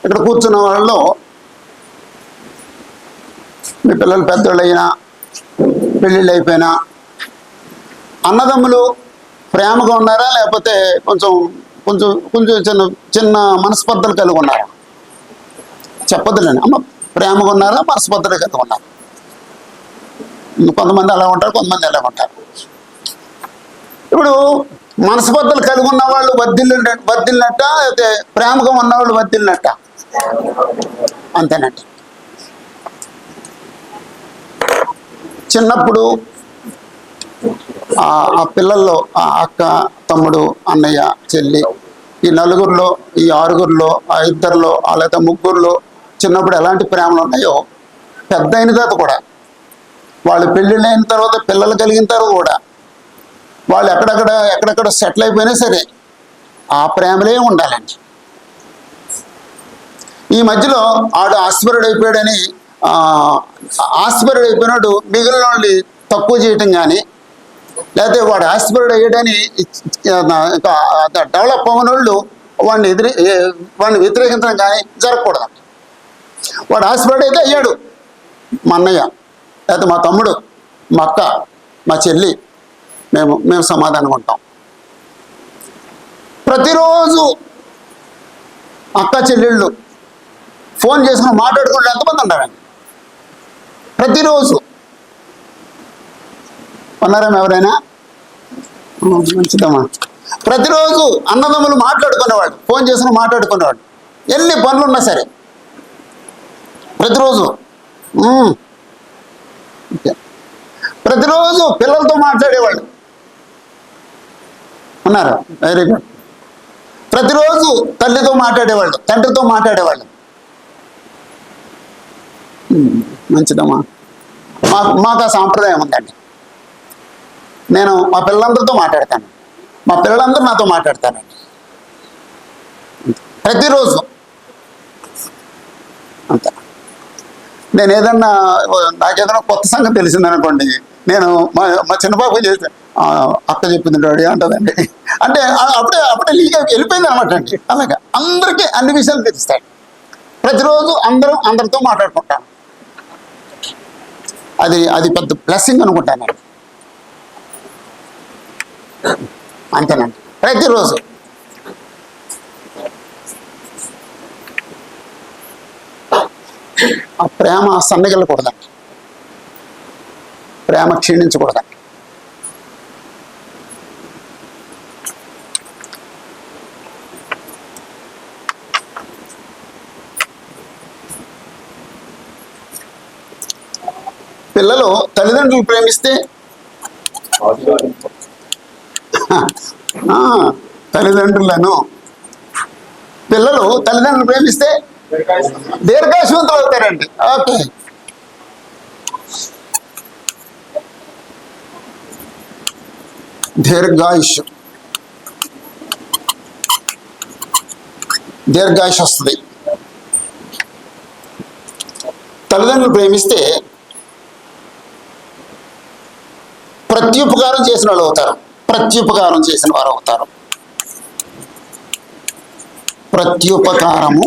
ఇక్కడ కూర్చున్న వాళ్ళలో మీ పిల్లలు పెద్దోళ్ళు అయినా పెళ్ళిళ్ళు అయిపోయినా అన్నదమ్ములు ప్రేమగా ఉన్నారా, లేకపోతే కొంచెం కొంచెం కొంచెం చిన్న చిన్న మనస్పర్ధలు కలిగి ఉన్నారా? చెప్పొద్దులేండి. అమ్మ, ప్రేమగా ఉన్నారా, మనస్పర్ధలు కలిగి ఉన్నారు? కొంతమంది అలా ఉంటారు, కొంతమంది అలా ఉంటారు. ఇప్పుడు మనస్పర్ధలు కలిగి ఉన్న వాళ్ళు వర్ధిల్లినట్ట, అయితే ప్రేమగా ఉన్నవాళ్ళు వర్ధిల్లినట్ట? అంతేనండి. చిన్నప్పుడు ఆ పిల్లల్లో ఆ అక్క, తమ్ముడు, అన్నయ్య, చెల్లి, ఈ నలుగురిలో, ఈ ఆరుగురిలో, ఆ ఇద్దరిలో, లేదా ముగ్గురులో చిన్నప్పుడు ఎలాంటి ప్రేమలు ఉన్నాయో పెద్ద అయిన తర్వాత కూడా, వాళ్ళు పెళ్ళిళ్ళు అయిన తర్వాత, పిల్లలు కలిగిన తర్వాత కూడా, వాళ్ళు ఎక్కడెక్కడ సెటిల్ అయిపోయినా సరే ఆ ప్రేమలే ఉండాలండి. ఈ మధ్యలో ఆడు ఆస్పరుడు అయిపోయాడని ఆస్పరుడు అయిపోయినాడు మిగిలిన వాళ్ళు తక్కువ చేయటం కానీ, లేకపోతే వాడు ఆస్పరుడు అయ్యాడని డెవలప్ అవ్వని వాళ్ళు వాడిని వ్యతిరేకించడం కానీ జరగకూడదు. వాడు ఆస్పరుడు అయితే అయ్యాడు, మా అన్నయ్య, లేకపోతే మా తమ్ముడు, మా అక్క, మా చెల్లి, మేము సమాధానంగా ఉంటాం. ప్రతిరోజు అక్క చెల్లెళ్ళు ఫోన్ చేసుకుని మాట్లాడుకుంటే ఎంతమంది ఉంటారండి? ప్రతిరోజు ఉన్నారేమో ఎవరైనా? మంచిదమ్మా. ప్రతిరోజు అన్నదమ్ములు మాట్లాడుకునేవాడు, ఫోన్ చేసుకుని మాట్లాడుకునేవాడు, ఎన్ని పనులు ఉన్నా సరే ప్రతిరోజు. ప్రతిరోజు పిల్లలతో మాట్లాడేవాళ్ళు ఉన్నారు. Very good. ప్రతిరోజు తల్లితో మాట్లాడేవాళ్ళు, తండ్రితో మాట్లాడేవాళ్ళు. మంచిదమ్మా. మాకు ఆ సాంప్రదాయం ఉందండి. నేను మా పిల్లలందరితో మాట్లాడతాను, మా పిల్లలందరూ నాతో మాట్లాడతానండి ప్రతిరోజు. అంత నేను నాకేదైనా కొత్త సంగతి తెలిసిందనుకోండి, నేను మా చిన్నబాబు చేస్తే అక్క చెప్పింది డాడీ అంటదండి. అంటే అప్పుడే లీక్ వెళ్ళిపోయింది అనమాట అండి. అలాగా అందరికీ అన్ని విషయాలు తెలుస్తాయి. ప్రతిరోజు అందరితో మాట్లాడుకుంటాను. అది పెద్ద బ్లెస్సింగ్ అనుకుంటానండి. అంతేనండి. ప్రతిరోజు ఆ ప్రేమ సన్నగిల్లకూడదండి, ప్రేమ క్షీణించకూడదండి. పిల్లలు తల్లిదండ్రులు ప్రేమిస్తే పిల్లలు తల్లిదండ్రులు ప్రేమిస్తే దీర్ఘాయుష్మంతులు అవుతారండి. ఓకే. దీర్ఘాయుష్ వస్తుంది. తల్లిదండ్రులు ప్రేమిస్తే ప్రత్యుపకారం చేసిన వాళ్ళు అవుతారు. ప్రత్యుపకారం చేసిన వారు అవుతారు. ప్రత్యుపకారము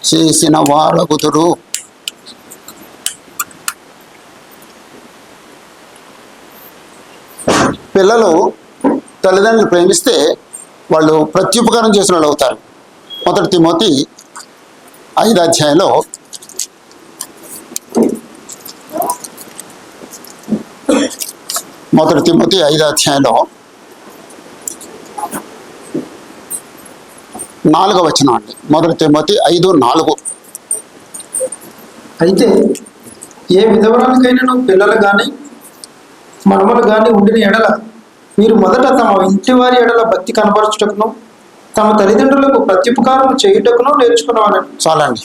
చేసిన వారగుదురు. పిల్లలు తల్లిదండ్రులు ప్రేమిస్తే వాళ్ళు ప్రత్యుపకారం చేసిన వాళ్ళు అవుతారు. 1 తిమోతి 5వ అధ్యాయంలో మొదటి తిమోతి 5వ అధ్యాయంలో 4వ వచనం అండి. 1 తిమోతి 5:4. అయితే ఏ విధవరానికైనా పిల్లలు కానీ మనమలు కానీ ఉండిన ఎడల మీరు మొదట తమ ఇంటి వారి ఎడల భక్తి కనపరచుటకును తమ తల్లిదండ్రులకు ప్రత్యుపకారం చేయుటకును నేర్చుకున్నవాళ్ళని. చాలండి.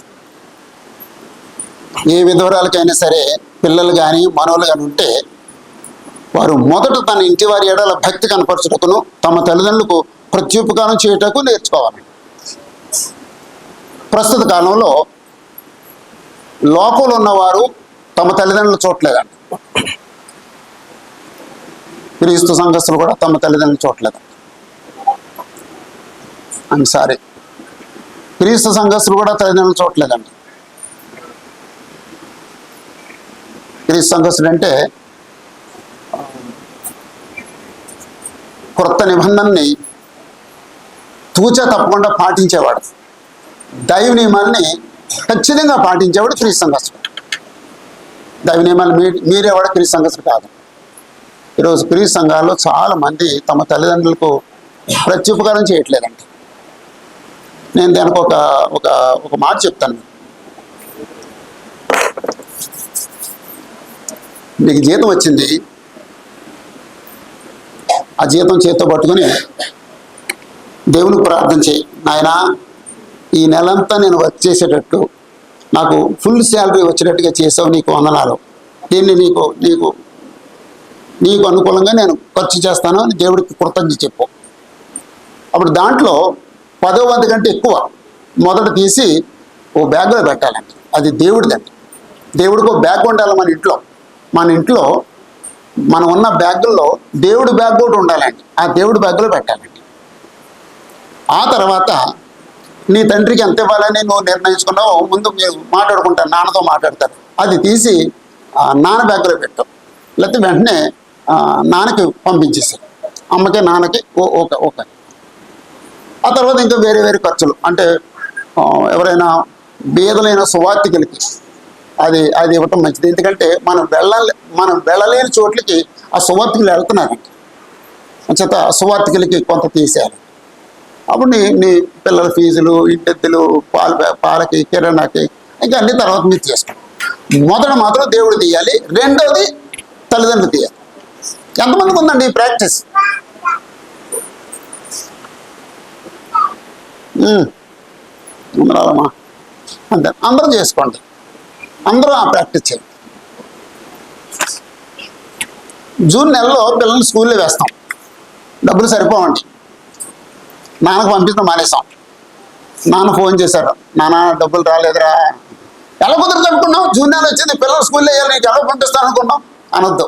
ఏ విధవరాలకైనా సరే పిల్లలు కానీ మనవలు కానీ ఉంటే వారు మొదట తన ఇంటి వారి ఎడల భక్తి కనపరచుటకును తమ తల్లిదండ్రులకు ప్రత్యుపకారం చేయుటకు నేర్చుకోవాలి. ప్రస్తుత కాలంలో లోకంలో ఉన్నవారు తమ తల్లిదండ్రులు చూడలేదండి. క్రీస్తు సంఘస్థులు కూడా తమ తల్లిదండ్రులు చూడలేదండి. I'm sorry. క్రీస్తు సంఘస్థులు కూడా తల్లిదండ్రులు చూడలేదండి. క్రీస్తు సంఘస్థుడు అంటే క్రొత్త నిబంధనని తూచా తప్పకుండా పాటించేవాడు, దైవ నియమాల్ని ఖచ్చితంగా పాటించేవాడు క్రీస్తు సంఘస్థుడు. దైవ నియమాలు మీరేవాడు క్రీస్తు సంఘస్థుడు కాదు. ఈరోజు క్రీస్తు సంఘాల్లో చాలా మంది తమ తల్లిదండ్రులకు ప్రత్యుపకారం చేయట్లేదండి. నేను దానికి ఒక మాట చెప్తాను. నీకు జీతం వచ్చింది, ఆ జీతం చేతితో పట్టుకొని దేవునికి ప్రార్థన చేయి, నాయనా ఈ నెలంతా నేను వర్క్ చేసేటట్టు నాకు ఫుల్ శాలరీ వచ్చేటట్టుగా చేసావు, నీకు వందనాలు, దీన్ని నీకు నీకు నీకు అనుకూలంగా నేను ఖర్చు చేస్తాను అని దేవుడికి కృతజ్ఞత చెప్పు. అప్పుడు దాంట్లో 10వ వంతు కంటే ఎక్కువ మొదట తీసి ఓ బ్యాగ్లో పెట్టాలండి. అది దేవుడిదండి. దేవుడికి ఒక బ్యాగ్ ఉండాలి మన ఇంట్లో మనం ఉన్న బ్యాగుల్లో దేవుడి బ్యాగ్ కూడా ఉండాలండి. ఆ దేవుడి బ్యాగ్లో పెట్టాలండి. ఆ తర్వాత నీ తండ్రికి ఎంత ఇవ్వాలని నువ్వు నిర్ణయించుకున్నావు, ముందు మీరు మాట్లాడుకుంటారు, నాన్నతో మాట్లాడతారు, అది తీసి నాన్న బ్యాగ్లో పెట్టు, లేకపోతే వెంటనే నాన్నకి పంపించేసారు, అమ్మకి నాన్నకి ఒక. ఆ తర్వాత ఇంకా వేరే వేరే ఖర్చులు, అంటే ఎవరైనా బీదలైన సువార్థికులకి అది ఇవ్వటం మంచిది. ఎందుకంటే మనం వెళ్ళలేని చోట్లకి ఆ సువార్థికులు వెళ్తున్నారండి, చేత సువార్థికులకి కొంత తీసేయాలి. అప్పుడు నీ పిల్లల ఫీజులు, ఇంటెత్తులు, పాలకి, కిరాణాకి, ఇంకా అన్ని తర్వాత మీరు చేసుకోండి. మొదట మాత్రం దేవుడు తీయాలి, రెండోది తల్లిదండ్రులు తీయాలి. ఎంతమందికి ఉందండి ఈ ప్రాక్టీస్? రాదమ్మా అంతే, అందరూ చేసుకోండి, అందరూ ఆ ప్రాక్టీస్ చేయండి. జూన్ నెలలో పిల్లల్ని స్కూల్లో వేస్తాం, డబ్బులు సరిపోవండి, నాన్నకు పంపించడం మానేసాం. నాన్న ఫోన్ చేశారు, నాన్న డబ్బులు రాలేదురా. ఎలా కుదురుతుంది అనుకున్నావు? జూన్ నెల వచ్చింది, పిల్లలు స్కూల్లో వేయాలి, నీకు ఎలా పంపిస్తాను అనుకున్నావు? అనొద్దు.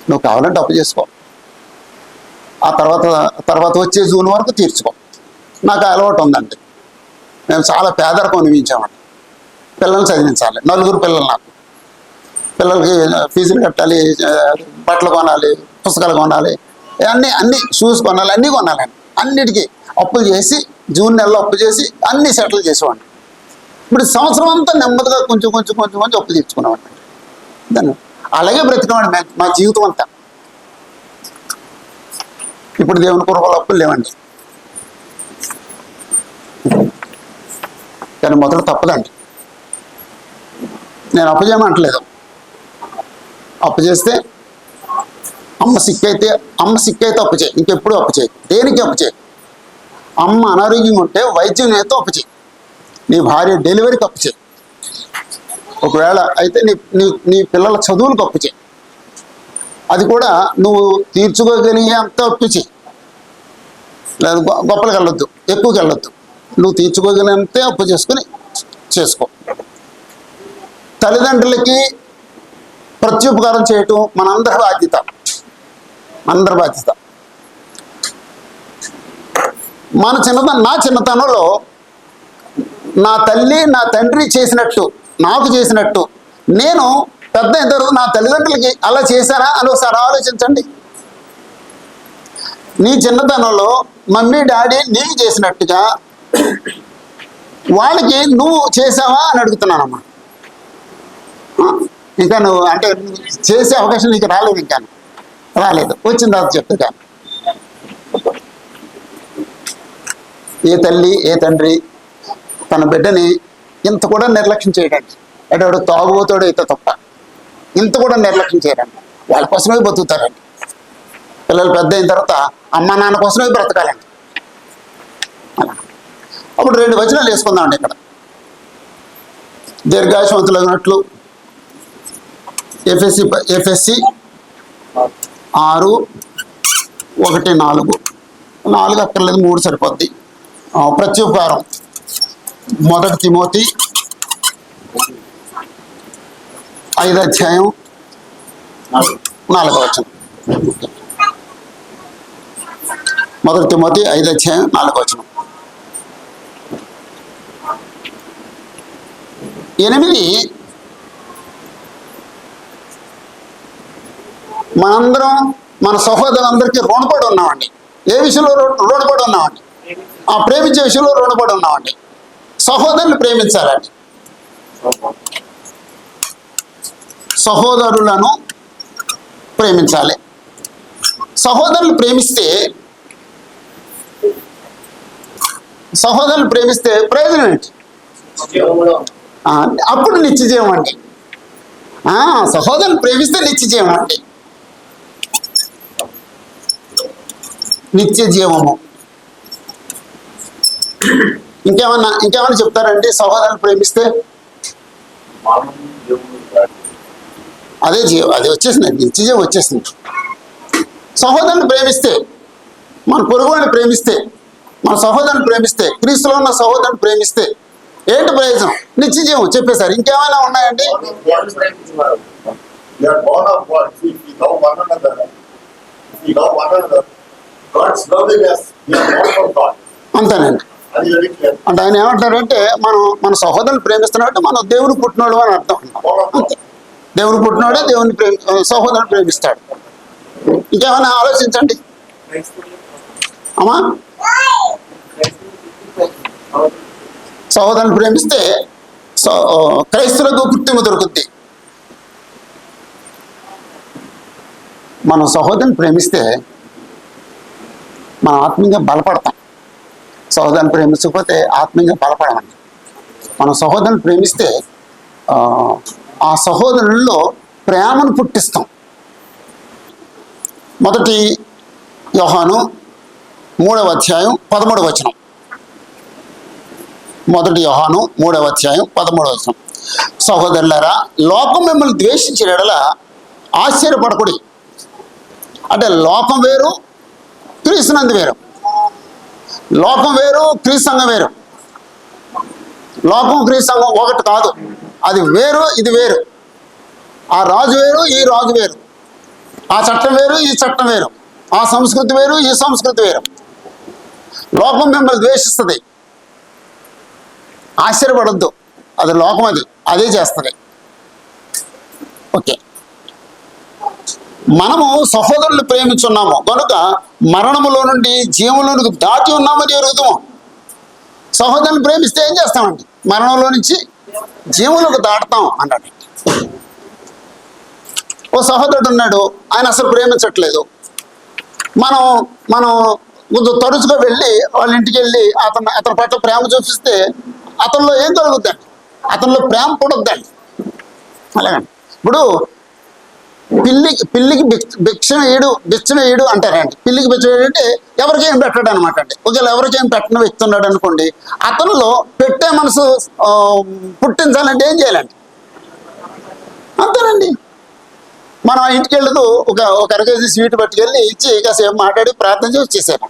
నువ్వు కావాలంటే అప్పు చేసుకో, ఆ తర్వాత వచ్చే జూన్ వరకు తీర్చుకో. నాకు అలవాటు ఉందండి, మేము చాలా పేదరికం అనుభవించామండి. పిల్లల్ని చదివించాలి, 4 పిల్లలు, నాకు పిల్లలకి ఫీజులు కట్టాలి, బట్టలు కొనాలి, పుస్తకాలు కొనాలి, అన్ని షూస్ కొనాలి, అన్నీ కొనాలండి. అన్నిటికీ అప్పులు చేసి జూన్ నెలలో అప్పు చేసి అన్నీ సెటిల్ చేసేవాడిని. ఇప్పుడు సంవత్సరం అంతా నెమ్మదిగా కొంచెం అప్పు తీర్చుకున్నామండి. దాన్ని అలాగే బ్రతికమండి మా జీవితం అంతా. ఇప్పుడు దేవుని కృపలో అప్పులు లేవండి, కానీ మొదలు తప్పదండి. నేను అప్పు చేయమంటలేదు, అప్పు చేస్తే అమ్మ సిక్కైతే అప్పు చేయి, ఇంకెప్పుడు అప్పు చేయి. దేనికి అప్పు చేయి? అమ్మ అనారోగ్యంగా ఉంటే వైద్యం అయితే అప్పు చేయి, నీ భార్య డెలివరీకి అప్పు చేయి, ఒకవేళ అయితే నీ పిల్లల చదువులకు అప్పు చేయి, అది కూడా నువ్వు తీర్చుకోగలిగే అంత అప్పు చేయి. లేదు గొప్పలకు వెళ్ళొద్దు, ఎక్కువకి వెళ్ళొద్దు, నువ్వు తీర్చుకోగలిగినంతే అప్పు చేసుకుని చేసుకో. తల్లిదండ్రులకి ప్రత్యుపకారం చేయటం మనందరి బాధ్యత. నా చిన్నతనంలో నా తల్లి నా తండ్రి చేసినట్టు నాకు చేసినట్టు నేను పెద్ద ఇద్దరు నా తల్లిదండ్రులకి అలా చేశానా అని ఒకసారి ఆలోచించండి. నీ చిన్నతనంలో మమ్మీ డాడీ నీకు చేసినట్టుగా వాళ్ళకి నువ్వు చేసావా అని అడుగుతున్నానమ్మా. ఇంకా నువ్వు అంటే చేసే అవకాశం నీకు రాలేదు, ఇంకా రాలేదు, వచ్చిన తర్వాత చెప్తే కానీ. ఏ తల్లి ఏ తండ్రి తన బిడ్డని ఇంత కూడా నిర్లక్ష్యం చేయడానికి, ఎడవాడు తాగుబోతాడు అయితే తప్ప ఇంత కూడా నిర్లక్ష్యం చేయరండి. వాళ్ళ కోసమే బతుకుతారండి. పిల్లలు పెద్ద అయిన తర్వాత అమ్మ నాన్న కోసమే బ్రతకాలండి. అప్పుడు 2 వచనాలు వేసుకుందామండి. ఇక్కడ దీర్ఘాయుష్మంతులు అయినట్లు ఎఫ్ఎస్సి 6:1-4 అక్కర్లేదు, 3 సరిపోద్ది. ప్రత్యుపకారం 1 తిమోతి 5:4. మొదటి తిమోతి 5:4. 8 మనందరం మన సహోదరులందరికీ రుణపడి ఉన్నామండి. ఏ విషయంలో రుణపడి ఉన్నామండి? ప్రేమించే విషయంలో రుణపడి ఉన్నామండి. సహోదరులు ప్రేమించాలండి. సహోదరులను ప్రేమించాలి. సహోదరులు ప్రేమిస్తే ప్రయోజనం ఏంటి? అప్పుడు నిత్యజీవం అండి. సహోదరులు ప్రేమిస్తే నిత్యజీవం అండి. నిత్యజీవము. ఇంకేమన్నా చెప్తారండి? సహోదరులు ప్రేమిస్తే అదే వచ్చేసింది, నిత్యజీవం వచ్చేసింది. సహోదరుని ప్రేమిస్తే, మన పొరుగువాడిని ప్రేమిస్తే, మన సహోదరుని ప్రేమిస్తే, క్రీస్తులో ఉన్న సహోదరుని ప్రేమిస్తే ఏంటి ప్రయోజనం? నిత్యజీవం చెప్పేశారు. ఇంకేమైనా ఉన్నాయండి? అంతేనండి. అంటే ఆయన ఏమంటారంటే మన సహోదరుని ప్రేమిస్తున్నట్టు మనం దేవుని పుట్టినోడు అని అర్థం. అంతే, దేవుని పుట్టినోడే దేవుని సహోదరుని ప్రేమిస్తాడు. ఇంకేమైనా ఆలోచించండి అమ్మా. సహోదరుని ప్రేమిస్తే క్రైస్తవులకు గుర్తింపు దొరుకుద్ది. మనం సహోదరుని ప్రేమిస్తే మనం ఆత్మీయంగా బలపడతాం. సహోదరుని ప్రేమించకపోతే ఆత్మీయంగా బలపడమండి. మనం సహోదరుని ప్రేమిస్తే ఆ సహోదరుల్లో ప్రేమను పుట్టిస్తాం. మొదటి యోహాను 3:13. మొదటి యోహాను 3:13. సహోదరులారా, లోకం మిమ్మల్ని ద్వేషించిన యెడల ఆశ్చర్యపడకుడి. అంటే లోకం వేరు, క్రీస్తునందు వేరు. లోకం వేరు, క్రీస్తు సంఘం వేరు. లోకం క్రీస్తు సంఘం ఒకటి కాదు, అది వేరు, ఇది వేరు. ఆ రాజు వేరు, ఈ రాజు వేరు. ఆ చట్టం వేరు, ఈ చట్టం వేరు. ఆ సంస్కృతి వేరు, ఈ సంస్కృతి వేరు. లోకం మిమ్మల్ని ద్వేషిస్తుంది. ఆశ్చర్యపడద్దు, అది లోకం, అదే చేస్తుంది. ఓకే, మనము సహోదరులు ప్రేమించున్నాము కనుక మరణములో నుండి జీవంలోనికి దాటి ఉన్నామని ఎరుగుతాము. సహోదరులు ప్రేమిస్తే ఏం చేస్తామండి? మరణంలో నుంచి జీవంలోకి దాటుతాం అన్నాడు. ఓ సహోదరుడు ఉన్నాడు, ఆయన అసలు ప్రేమించట్లేదు. మనం కొంచెం తరచుగా వెళ్ళి వాళ్ళ ఇంటికి వెళ్ళి అతని పట్ల ప్రేమ చూపిస్తే అతనిలో ఏం కలుగుద్దండి? అతనిలో ప్రేమ పుడద్దండి. అలాగండి. ఇప్పుడు పిల్లికి బిచ్చం వేయడు అంటారండి. పిల్లికి బిచ్చం వేయడు అంటే ఎవరికేం పెట్టాడు అనమాట అండి. ఒకవేళ ఎవరికేం పెట్టిన వ్యక్తి ఉన్నాడు అనుకోండి, అతనిలో పెట్టే మనసు పుట్టించాలంటే ఏం చేయాలండి? అంతేనండి. మనం ఆ ఇంటికి వెళ్తూ ఒక అరకేజీ స్వీట్ పట్టుకెళ్ళి ఇచ్చి కాసేపు మాట్లాడి ప్రార్థన చేసి వచ్చేసాను.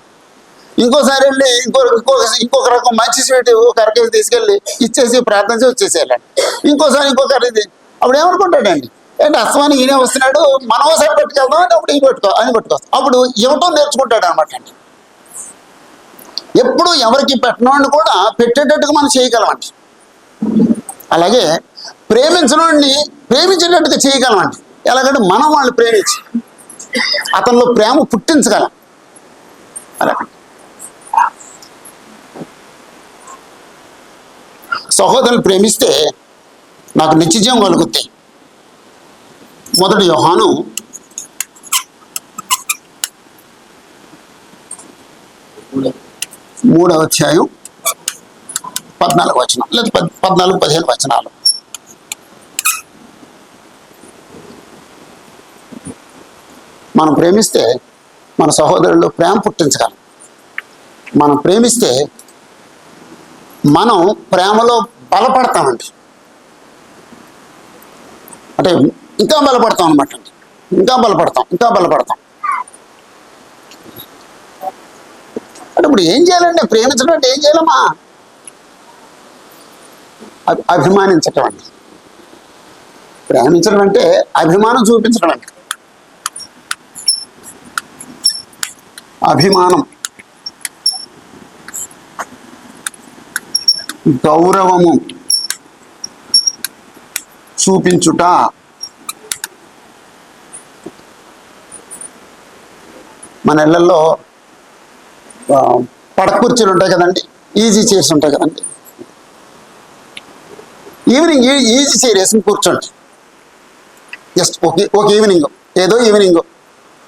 ఇంకోసారి వెళ్ళి ఇంకొక రకం మంచి స్వీట్ ఒక అరకేజీ తీసుకెళ్ళి ఇచ్చేసి ప్రార్థన చేసి వచ్చేసేయాలండి. ఇంకోసారి ఇంకొక అరకేజీ. అప్పుడు ఏమనుకుంటాడండి? ఏంటి అస్తమాని ఈయనే వస్తున్నాడు, మనం ఒకసారి పట్టుకెళ్దాం అంటే అప్పుడు పట్టుకొస్తాం. అప్పుడు ఇవ్వటం నేర్చుకుంటాడు అనమాట అండి. ఎప్పుడు ఎవరికి పెట్టినోడిని కూడా పెట్టేటట్టుగా మనం చేయగలమండి. అలాగే ప్రేమించినోడిని ప్రేమించేటట్టుగా చేయగలమండి. ఎలాగంటే మనం వాళ్ళు ప్రేమించి అతనిలో ప్రేమ పుట్టించగలం. అలాగే సహోదరులు ప్రేమిస్తే నాకు నిత్యజీవం కలుగుద్ది. మొదటి యోహాను 3:14 లేదా 14-15. మనం ప్రేమిస్తే మన సహోదరులు ప్రేమ పుట్టించగలం. మనం ప్రేమిస్తే మనం ప్రేమలో బలపడతామండి. అంటే ఇంకా బలపడతాం అనమాట అండి. ఇంకా బలపడతాం. అంటే ఇప్పుడు ఏం చేయాలండి? ప్రేమించడం అంటే ఏం చేయాలమ్మా? అభిమానించటం అండి. ప్రేమించడం అంటే అభిమానం చూపించడం అండి. అభిమానం గౌరవము చూపించుట, మన ఇళ్ళల్లో పడక కుర్చీలు ఉంటాయి కదండి, ఈజీ చైర్స్ ఉంటాయి కదండి. ఈవినింగ్ ఈజీ చైర్ వేసుకుని కూర్చోండి. జస్ట్ ఒక ఈవినింగ్, ఏదో ఈవినింగ్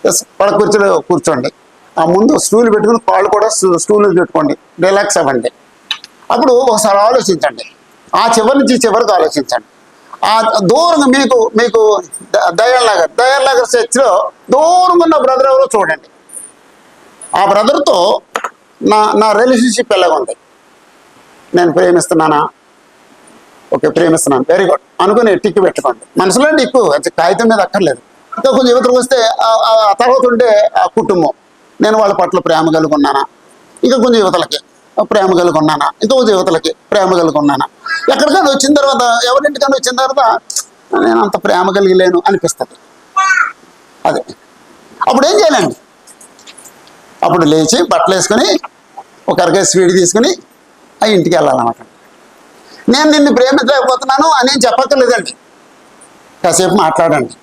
జస్ట్ పడక కుర్చీలో కూర్చోండి. ఆ ముందు స్టూల్ పెట్టుకుని కాళ్ళు కూడా స్టూల్ పెట్టుకోండి, రిలాక్స్ అవ్వండి. అప్పుడు ఒకసారి ఆలోచించండి, ఆ చివరి నుంచి చివరికి ఆలోచించండి. ఆ దూరంగా మీకు దయాళనగర్ చర్చ్లో దూరంగా ఉన్న బ్రదర్ ఎవరో చూడండి. ఆ బ్రదర్తో నా రిలేషన్షిప్ ఎలాగ ఉంది, నేను ప్రేమిస్తున్నానా, ఓకే ప్రేమిస్తున్నాను, వెరీ గుడ్ అనుకుని టిక్కు పెట్టుకోండి. మనసులో టిక్కు, కాగితం మీద అక్కర్లేదు. ఇంకా కొంచెం యువతలకు వస్తే ఆ తర్వాత ఉంటే ఆ కుటుంబం, నేను వాళ్ళ పట్ల ప్రేమ కలిగి ఉన్నానా, ఇంకా కొంచెం యువతలకి ప్రేమ కలిగి ఉన్నానా, ఇంకా కొంచెం యువతలకి ప్రేమ కలిగి ఉన్నానా. ఎక్కడికైనా వచ్చిన తర్వాత, ఎవరింటికైనా వచ్చిన తర్వాత నేను అంత ప్రేమ కలిగి లేను అనిపిస్తుంది. అదే అప్పుడు ఏం చేయాలండి, అప్పుడు లేచి బట్టలు వేసుకొని ఒక అరకాయ స్వీట్ తీసుకుని ఆ ఇంటికి వెళ్ళాలన్నమాట. నేను నిన్ను ప్రేమించలేకపోతున్నాను అని చెప్పక్కర్లేదండి. కాసేపు మాట్లాడండి,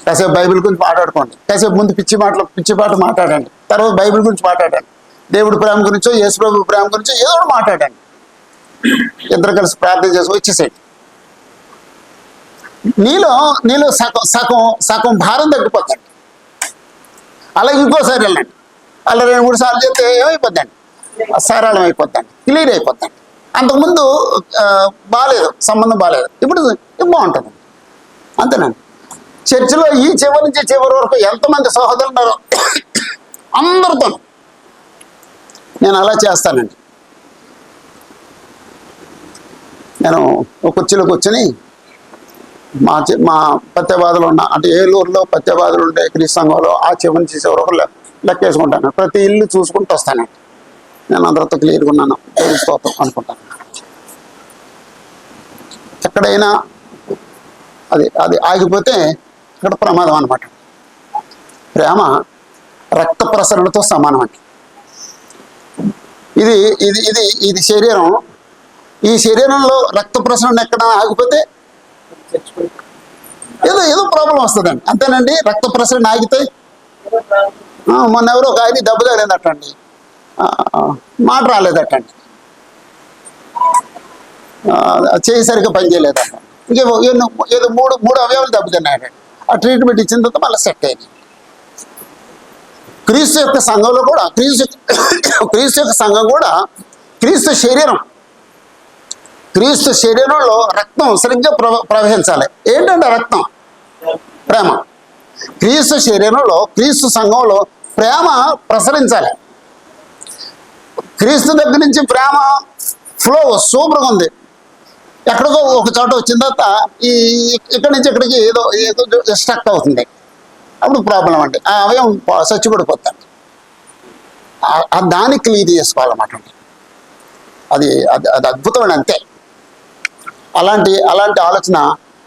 కాసేపు బైబిల్ గురించి మాట్లాడుకోండి, కాసేపు ముందు పిచ్చి పాట మాట్లాడండి, తర్వాత బైబిల్ గురించి మాట్లాడండి, దేవుడి ప్రేమ గురించో యేసుప్రభు ప్రేమ గురించో ఏదో ఒకటి మాట్లాడండి. ఇద్దరు కలిసి ప్రార్థన చేసి వచ్చేసేయండి. నీలో సగం భారం తగ్గిపోద్దండి. అలాగే ఇంకోసారి వెళ్ళండి, అలా 2-3 సార్లు చేస్తే ఏమైపోద్దండి, సరళం అయిపోద్దండి, క్లియర్ అయిపోద్దండి. అంతకుముందు బాగాలేదు, సంబంధం బాగాలేదు, ఇప్పుడు బాగుంటుంది. అంతేనండి. చర్చిలో ఈ చివరి నుంచి చివరి వరకు ఎంతమంది సహోదరులు ఉన్నారో అందరితో నేను అలా చేస్తానండి. నేను ఒక కుర్చీలో కూర్చొని మా పత్యబాధలు ఉన్న, అంటే ఏలూరులో పత్యబాధలు ఉండే క్రీస్తు సంఘంలో ఆ చివరి నుంచి చివరి వరకు లెక్కేసుకుంటాను. ప్రతి ఇల్లు చూసుకుంటూ వస్తానండి. నేను అందరితో క్లియర్గా ఉన్నాను, స్తోత్రం అనుకుంటాను. ఎక్కడైనా అది ఆగిపోతే ఇక్కడ ప్రమాదం అనమాట. ప్రేమ రక్త ప్రసరణతో సమానం అండి. ఇది శరీరం. ఈ శరీరంలో రక్త ప్రసరణ ఎక్కడ ఆగిపోతే ఏదో ప్రాబ్లం వస్తుందండి, అంతేనండి. రక్త ప్రసరణ ఆగితే, మొన్న ఎవరో ఒక ఆయన దెబ్బ తగిలిందటండి, మాట రాలేదటండి, చేయి సరిగ్గా పనిచేయలేదట, ఏదో మూడు అవయవాలు దెబ్బతిన్నాయటండి. ఆ ట్రీట్మెంట్ ఇచ్చిన తర్వాత మళ్ళీ సెట్ అయింది. క్రీస్తు యొక్క సంఘంలో కూడా క్రీస్తు యొక్క సంఘం కూడా క్రీస్తు శరీరం. క్రీస్తు శరీరంలో రక్తం సరిగ్గా ప్రవహించాలి. ఏంటంటే రక్తం ప్రేమ. క్రీస్తు శరీరంలో క్రీస్తు సంఘంలో ప్రేమ ప్రసరించాలి. క్రీస్తు దగ్గర నుంచి ప్రేమ ఫ్లో సూపర్గా ఉంది. ఎక్కడికో ఒక చోట వచ్చిన తర్వాత ఇక్కడి నుంచి ఇక్కడికి ఏదో స్ట్రక్ అవుతుంది. అప్పుడు ప్రాబ్లం అండి, ఆ అవయం చచ్చిపడిపోతాను. దాన్ని క్లియర్ చేసుకోవాలన్నమాట. అది అద్భుతమైన అంతే. అలాంటి ఆలోచన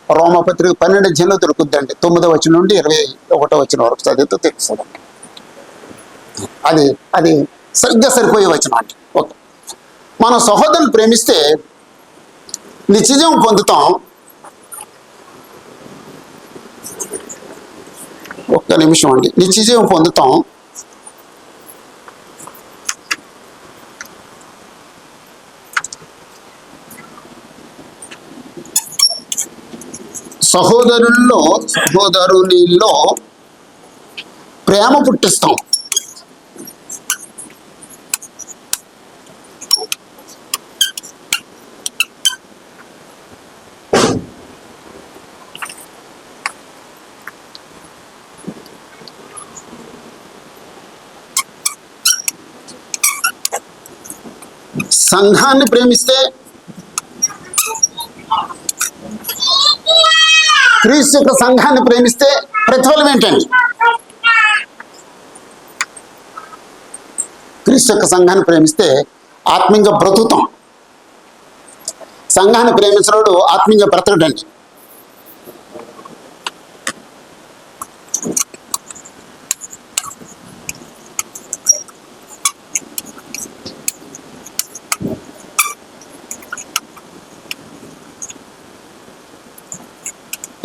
రోమపత్రిక 12 అధ్యాయంలో దొరుకుద్దండి. 9వ వచనం నుండి 21వ వచనం వరకు చదివితే తెలుస్తుందండి. అది సరిగ్గా సరిపోయే వచనం అండి. ఓకే, మన సహోదరుని ప్రేమిస్తే నిత్యజీవం పొందుతాం. ఒక్క నిమిషం అండి. నిత్యజీవం పొందుతాం. సహోదరునిలో ప్రేమ పుట్టిస్తాం. సంఘాన్ని ప్రేమిస్తే, క్రీస్తు యొక్క సంఘాన్ని ప్రేమిస్తే ప్రతిఫలం ఏంటండి? క్రీస్తు యొక్క సంఘాన్ని ప్రేమిస్తే ఆత్మీయంగా బ్రతుకుతాం. సంఘాన్ని ప్రేమించినోడు ఆత్మీయంగా బ్రతకడండి.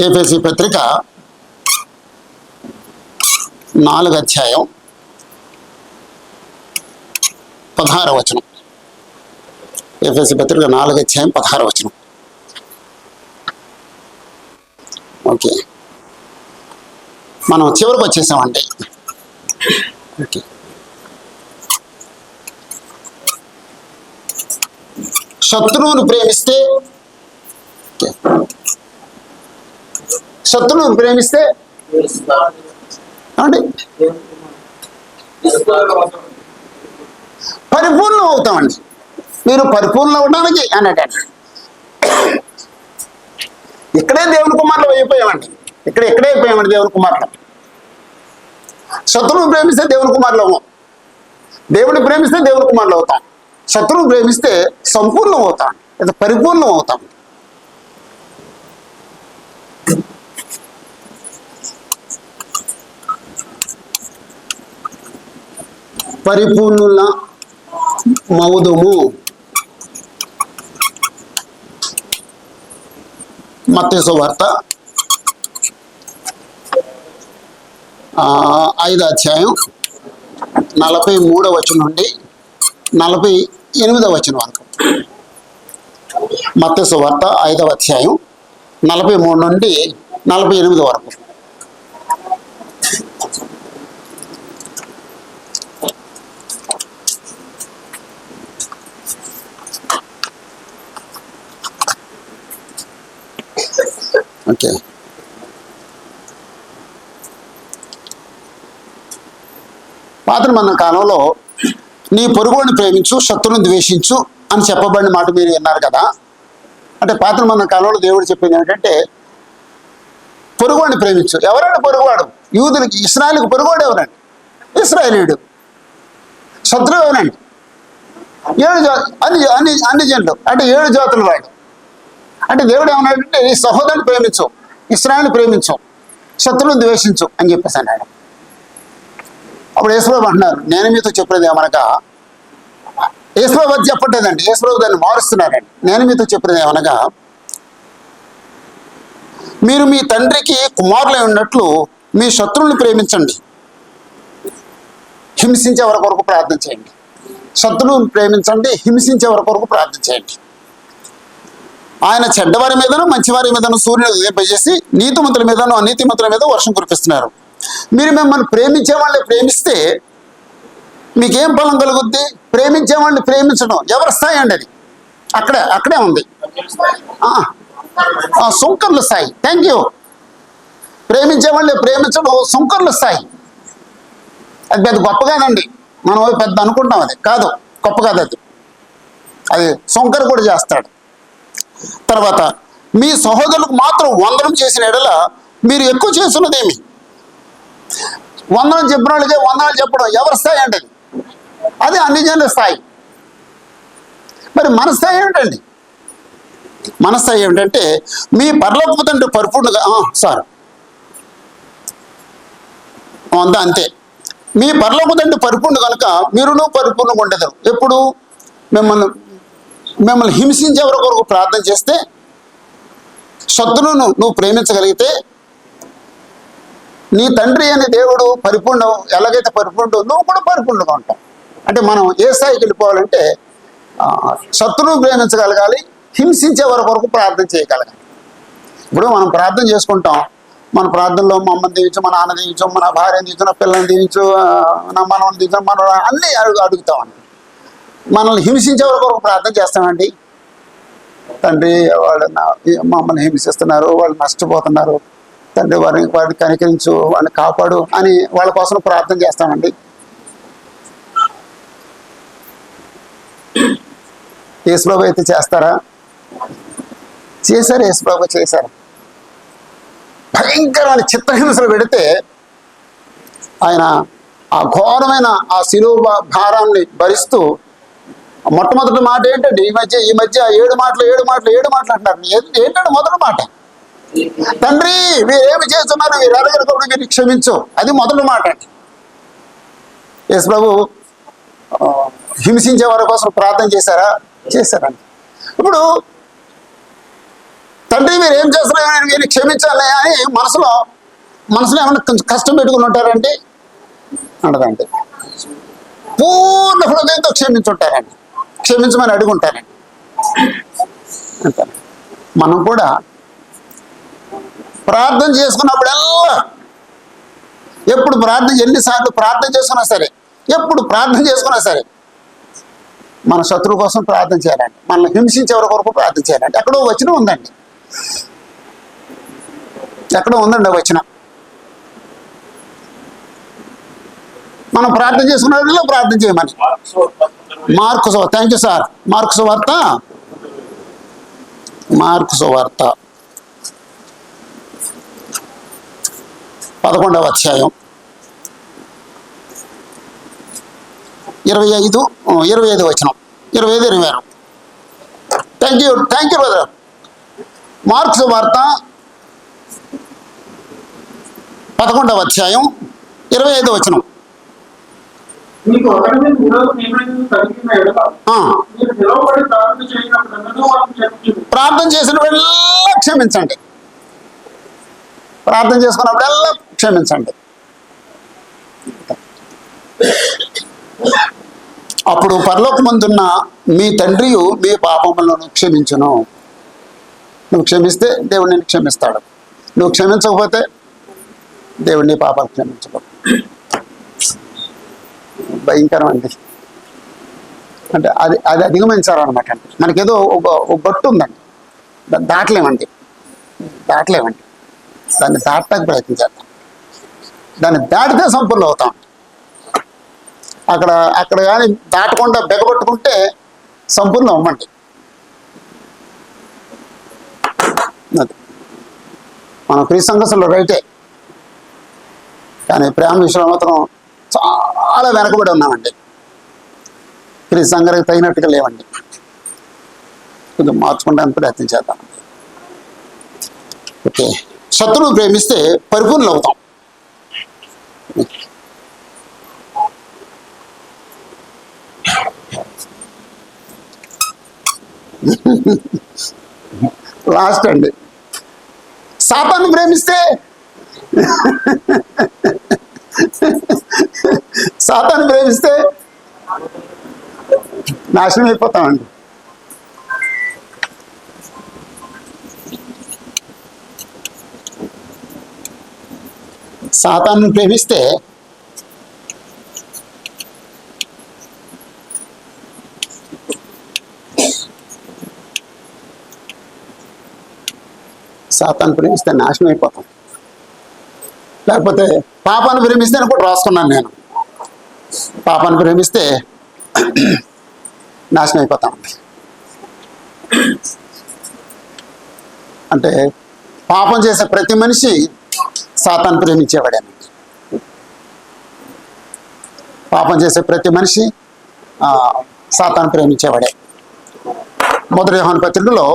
ఎఫెసీ పత్రిక 4వ అధ్యాయం 16వ వచనం. ఎఫెసీ పత్రిక 4వ అధ్యాయం 16వ వచనం. ఓకే, మనం చివరికి వచ్చేసామండి. ఓకే, శత్రువును ప్రేమిస్తే అండి పరిపూర్ణం అవుతామండి. మీరు పరిపూర్ణం అవడానికి అన్నట్టు ఇక్కడే దేవుని కుమారులు అయిపోయామండి. ఇక్కడే అయిపోయామండి దేవుని కుమారులు. శత్రువుని ప్రేమిస్తే దేవుని కుమారులు అవ్వం. దేవుని ప్రేమిస్తే దేవుని కుమారులు అవుతాం. శత్రువుని ప్రేమిస్తే సంపూర్ణం అవుతాం, లేదా పరిపూర్ణం అవుతాం. పరిపూర్ణుల మౌదుము. మత్తయి సువార్త 5వ అధ్యాయం 43వ వచనం నుండి 48వ వచనం వరకు. మత్తయి సువార్త 5వ అధ్యాయం 43 నుండి 48 వరకు. ఓకే, పాత మన కాలంలో నీ పొరుగుని ప్రేమించు, శత్రువుని ద్వేషించు అని చెప్పబడిన మాట మీరు విన్నారు కదా. అంటే పాత మన కాలంలో దేవుడు చెప్పింది ఏంటంటే పొరుగుని ప్రేమించు. ఎవరండి పొరుగువాడు? యూదులకి, ఇస్రాయేల్కి పొరుగువాడు ఎవరండి? ఇస్రాయేలీయుడు. శత్రువు ఎవరండి? 7 అన్ని జనులు, అంటే 7 జాతుల వాడు. అంటే దేవుడు ఏమన్నాడంటే ఈ సహోదరుని ప్రేమించు, ఇస్రాయేల్ని ప్రేమించు, శత్రువుని ద్వేషించు అని చెప్పేసి అన్నాడు. అప్పుడు యేసుప్రభు అంటున్నారు, నేను మీతో చెప్పేది ఏమనగా, యేసుప్రభు అది చెప్పట్లేదండి, యేసుప్రభు దాన్ని మారుస్తున్నారండి. నేను మీతో చెప్పేది ఏమనగా, మీరు మీ తండ్రికి కుమారులై ఉన్నట్లు మీ శత్రువుని ప్రేమించండి, హింసించే వరకు వరకు ప్రార్థన చేయండి. శత్రువుని ప్రేమించండి, హింసించే వరకు వరకు ప్రార్థన చేయండి. ఆయన చెడ్డవారి మీదను మంచివారి మీదను సూర్యుని ఉదయింపజేసి నీతిమంతుల మీదను అనీతిమంతుల మీద వర్షం కురిపిస్తున్నారు. మీరు మిమ్మల్ని ప్రేమించే వాళ్ళని ప్రేమిస్తే మీకేం ఫలం కలుగుద్ది? ప్రేమించే వాళ్ళని ప్రేమించడం ఎవరి స్థాయి అండి? అది అక్కడే ఉంది. సుంకర్ల స్థాయి. Thank you. ప్రేమించే వాళ్ళని ప్రేమించడం సుంకర్ల స్థాయి. అది పెద్ద గొప్పగానండి, మనం పెద్ద అనుకుంటాం. అది కాదు, గొప్ప కాదు అది. అది సుంకర్ కూడా చేస్తాడు. తర్వాత మీ సహోదరులకు మాత్రం వందనం చేసిన ఎడల మీరు ఎక్కువ చేస్తున్నదేమి? వందనం చెప్పిన వాళ్ళకే వందనాలు చెప్పడం ఎవరి స్థాయి అండి? అది అన్ని జనుల స్థాయి. మరి మన స్థాయి ఏమిటండి? మన స్థాయి ఏమిటంటే మీ పరలోకపు తండ్రి పరిపూర్ణంగా అంతే. మీ పరలోకపు తండ్రి పరిపూర్ణ కనుక మీరును పరిపూర్ణంగా ఉండదు. ఎప్పుడు? మిమ్మల్ని హింసించే వరకు ప్రార్థన చేస్తే, శత్రువును నువ్వు ప్రేమించగలిగితే, నీ తండ్రి అనే దేవుడు పరిపూర్ణ ఎలాగైతే పరిపూర్ణ నువ్వు కూడా పరిపూర్ణంగా ఉంటావు. అంటే మనం ఏ స్థాయికి వెళ్ళిపోవాలంటే శత్రువును ప్రేమించగలగాలి, హింసించే వరకు ప్రార్థన చేయగలగాలి. ఇప్పుడు మనం ప్రార్థన చేసుకుంటాం, మన ప్రార్థనలో మా అమ్మని దీవించు, మా నాన్న దీవించు, మన భార్యను దీవించు, నా పిల్లల్ని దీవించు, నా మనవని దీవించు, మన అన్నీ అడుగుతామండి. మనల్ని హింసించే వరకు ప్రార్థన చేస్తామండి. తండ్రి, వాళ్ళు మమ్మల్ని హింసిస్తున్నారు, వాళ్ళు నష్టపోతున్నారు, తండ్రి వారిని కనికరించు, వాళ్ళని కాపాడు అని వాళ్ళ కోసం ప్రార్థన చేస్తామండి. యేసుప్రభు అయితే చేస్తారా? చేశారు. యేసుప్రభు చేశారు. భయంకరమైన చిత్రహింసలు పెడితే ఆయన ఆ ఘోరమైన ఆ శిలువ భారాన్ని భరిస్తూ మొట్టమొదటి మాట ఏంటండి? ఈ మధ్య 7 మాటలు అంటున్నారు. ఏంటంటే మొదటి మాట, తండ్రి వీరేమి చేస్తున్నారు, వీరు ఎరగనప్పుడు వీరిని క్షమించు. అది మొదటి మాట అండి. యేసు ప్రభు హింసించే వారి కోసం ప్రార్థన చేశారండి. ఇప్పుడు తండ్రి మీరు ఏం చేస్తున్నారు, వీరిని క్షమించాలి అని మనసులో ఏమైనా కొంచెం కష్టం పెట్టుకుని ఉంటారండి ఉండదండి. పూర్ణ హృదయంతో క్షమించుంటారండి, క్షమించమని అడుగుంటారండి అంతే. మనం కూడా ప్రార్థన చేసుకున్నప్పుడల్లా, ఎప్పుడు ప్రార్థన, ఎన్నిసార్లు ప్రార్థన చేసుకున్నా సరే, ఎప్పుడు ప్రార్థన చేసుకున్నా సరే మన శత్రువు కోసం ప్రార్థన చేయాలండి, మనల్ని హింసించేవారి కొరకు ప్రార్థన చేయాలండి. ఎక్కడో వచనం ఉందండి, ఎక్కడో ఉందండి వచనం. మనం ప్రార్థన చేసుకున్న ప్రార్థన చేయమని. మార్కు సువార్త, థ్యాంక్ యూ సార్. మార్కు సువార్త 11వ అధ్యాయం 25 వచనం, 25-26. Thank you brother. మార్కు సువార్త 11వ అధ్యాయం 25 వచనం. మీకు ఒకరి మీద విరోధం ఏమైనా కలిగిన ఎడల మీరు నిలవబడి ప్రార్థన చేయనప్పుడన్నను వారిని క్షమించుడి. ప్రార్థన చేసినప్పుడల్లా క్షమించండి, ప్రార్థన చేసుకున్నప్పుడల్లా క్షమించండి. అప్పుడు పరలోకమందున్న మీ తండ్రియు మీ పాపములను క్షమించును. నువ్వు క్షమిస్తే దేవుడు నిన్ను క్షమిస్తాడు, నువ్వు క్షమించకపోతే దేవుడు నీ పాపాలు క్షమించబడు. భయంకరం అండి. అంటే అది అధిగమించాలన్నమాట. అంటే మనకేదో ఒక గట్టు ఉందండి, దాటలేమండి. దాన్ని దాటడానికి ప్రయత్నం చేద్దాం. దాన్ని దాటితే సంపూర్ణ అవుతాం. అక్కడ కానీ దాటకుండా బెగబట్టుకుంటే సంపూర్ణ అవ్వండి. అది మనం క్రీస్తు సంఘర్షణలో రైటే, కానీ ప్రేమ విషయంలో మాత్రం చాలా వెనకబడి ఉన్నామండి. క్రీస్తు సంఘానికి తగినట్టుగా లేవండి. కొంచెం మార్చుకోవడానికి ప్రయత్నం చేద్దాం. ఓకే, శత్రువును ప్రేమిస్తే పరిపూర్ణులు అవుతాం. లాస్ట్ అండి, సాతాను ప్రేమిస్తే నాశనం అయిపోతామండి. సాతాను ప్రేమిస్తే నాశనం అయిపోతాం. లేకపోతే పాపాన్ని ప్రేమిస్తే అని కూడా రాసుకున్నాను నేను. పాపాన్ని ప్రేమిస్తే నాశనం అయిపోతాం. అంటే పాపం చేసే ప్రతి మనిషి సాతాను ప్రేమించేవాడేనండి. పాపం చేసే ప్రతి మనిషి సాతాను ప్రేమించేవాడే. 1 యోహాను పత్రికలో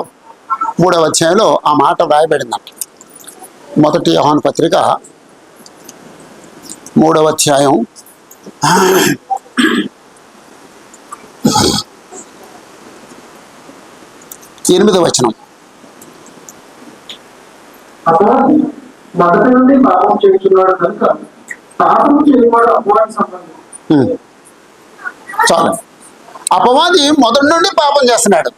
3వ అధ్యాయంలో ఆ మాట వ్రాయబడిందంట. 1 యోహాను పత్రిక 3వ అధ్యాయం 8వ వచనం. మొదటి నుండి పాపం చేస్తున్నాడు కనుక పాపం చేయవాడు అపవాది సంబంధం. చాలు, అపవాది మొదటి నుండి పాపం చేస్తున్నాడు,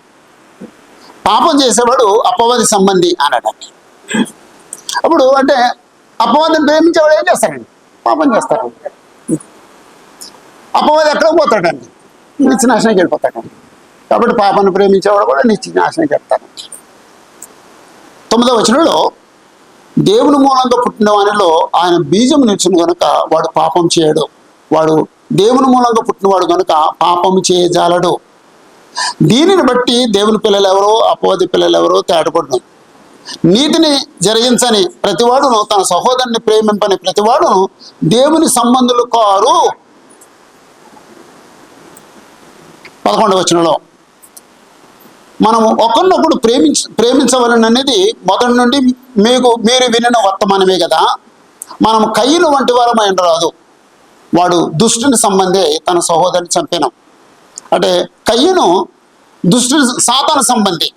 పాపం చేసేవాడు అపవాది సంబంధి అన్నాడండి. అప్పుడు అంటే అపవాదిని ప్రేమించేవాడు ఏం చేస్తాడండి? పాపం చేస్తాడు. అపవాది ఎక్కడ పోతాడండి? నిత్య నాశనానికి వెళ్ళిపోతాడండి. కాబట్టి పాపాన్ని ప్రేమించేవాడు కూడా నిత్య నాశనానికి వెళ్తాడు. 9వ వచనంలో దేవుని మూలంగా పుట్టిన వానిలో ఆయన బీజం నిలిచిన కనుక వాడు పాపం చేయడు. వాడు దేవుని మూలంగా పుట్టినవాడు కనుక పాపం చేయజాలడు. దీనిని బట్టి దేవుని పిల్లలు ఎవరో అపవాది పిల్లలు ఎవరో తేటపడును. నీతిని జరిగించని ప్రతివాడును తన సహోదరుని ప్రేమింపని ప్రతివాడును దేవుని సంబంధులు కారు. 11వ వచనంలో మనము ఒకరినొకడు ప్రేమించవలననేది మొదటి నుండి మీరు వినిన వర్తమానమే కదా. మనం కయ్యను వంటి వారమై ఉండరాదు. వాడు దుష్టుని సంబంధే తన సహోదరుని చంపిన. అంటే కయ్యను దుష్టుని సాతాను సంబంధి.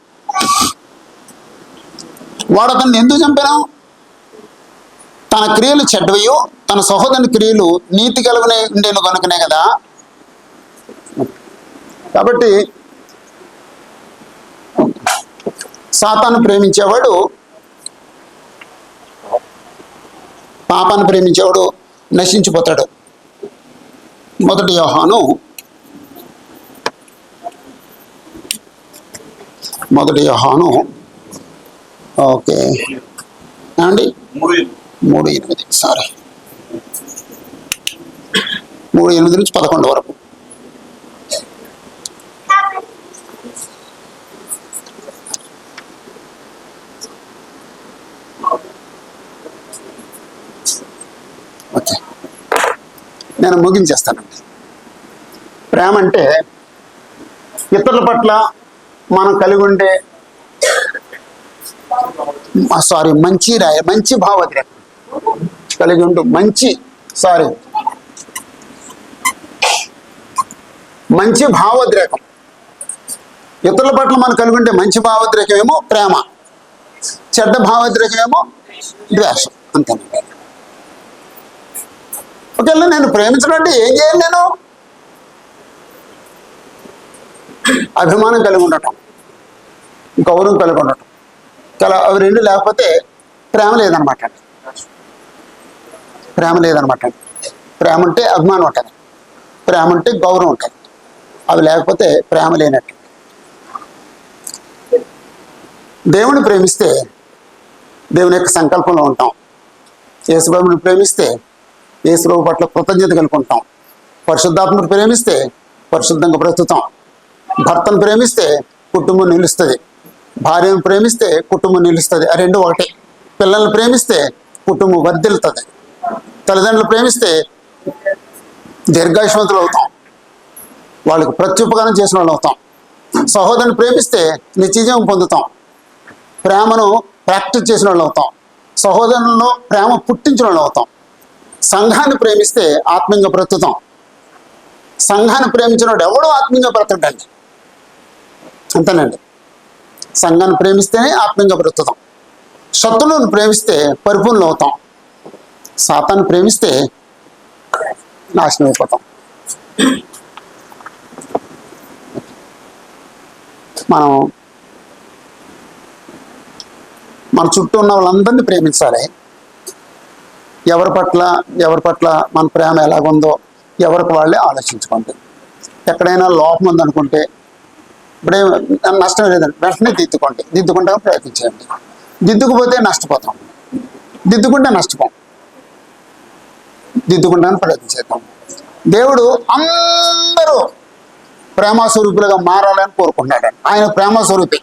వాడు అతన్ని ఎందుకు చంపాను? తన క్రియలు చెడ్డవయో తన సహోదరుని క్రియలు నీతి కలుగునే ఉండేను కనుకనే కదా. కాబట్టి సాతాను ప్రేమించేవాడు, పాపాన్ని ప్రేమించేవాడు నశించిపోతాడు. 1 యోహాను 1 యోహాను ఓకే ఏమండి 3:8 సారీ 3:8 నుంచి 11 వరకు. ఓకే, నేను ముగించేస్తానండి. ప్రేమ అంటే ఇతరుల పట్ల మనం కలిగి ఉండే మంచి భావోద్రేకం కలిగి ఉంటూ మంచి భావోద్రేకం. ఇతరుల పట్ల మనం కలిగి ఉండే మంచి భావోద్రేకం ఏమో ప్రేమ, చెడ్డ భావోద్రేకం ఏమో ద్వేషం. అంతేనండి. ఒకవేళ నేను ప్రేమించడం అంటే ఏం చేయాలి? నేను అభిమానం కలిగి ఉండటం, గౌరవం కలిగి ఉండటం, అవి రెండు లేకపోతే ప్రేమ లేదనమాట అండి. ప్రేమ అంటే అభిమానం ఉంటుంది, ప్రేమ అంటే గౌరవం ఉంటుంది. అవి లేకపోతే ప్రేమ లేనట్టు. దేవుని ప్రేమిస్తే దేవుని యొక్క సంకల్పంలో ఉంటాం. యేసుప్రభుని ప్రేమిస్తే యేసుప్రభు పట్ల కృతజ్ఞత కలిగి ఉంటాం. పరిశుద్ధాత్మను ప్రేమిస్తే పరిశుద్ధంగా బ్రతుకుతాం. భర్తను ప్రేమిస్తే కుటుంబం నిలుస్తుంది, భార్యను ప్రేమిస్తే కుటుంబం నిలుస్తుంది. ఆ రెండు ఒకటే. పిల్లల్ని ప్రేమిస్తే కుటుంబం వర్ధిల్లుతుంది. తల్లిదండ్రులు ప్రేమిస్తే దీర్ఘాయుష్మంతులు అవుతాం, వాళ్ళకి ప్రత్యుపకారం చేసిన వాళ్ళు అవుతాం. సహోదరుని ప్రేమిస్తే నిత్యజీవం పొందుతాం, ప్రేమను ప్రాక్టీస్ చేసిన వాళ్ళు అవుతాం. సహోదరులలో ప్రేమ పుట్టించిన వాళ్ళు అవుతాం. సంఘాన్ని ప్రేమిస్తే ఆత్మీయంగా బ్రతుకుతాం. సంఘాన్ని ప్రేమించిన వాడు ఎవడో ఆత్మీయంగా బ్రతకండి. అంతేనండి. సంఘాన్ని ప్రేమిస్తేనే ఆత్మీయంగా బ్రతుకుతాం. శత్రువులను ప్రేమిస్తే పరిపూర్ణులు అవుతాం. సాతాన్ని ప్రేమిస్తే నాశనం అయిపోతాం. మన చుట్టూ ఉన్న వాళ్ళందరినీ ప్రేమించాలి. ఎవరి పట్ల మన ప్రేమ ఎలాగుందో ఎవరికి వాళ్ళే ఆలోచించుకోండి. ఎక్కడైనా లోపం ఉందనుకుంటే ఇప్పుడే నష్టం లేదండి, వెంటనే దిద్దుకుంటాం ప్రయత్నించండి. దిద్దుకుపోతే నష్టపోతాం, దిద్దుకుంటే నష్టపోం. దిద్దుకుంటానికి ప్రయత్నించేద్దాం. దేవుడు అందరూ ప్రేమస్వరూపులుగా మారాలని కోరుకుంటున్నాడు. ఆయన ప్రేమస్వరూపి,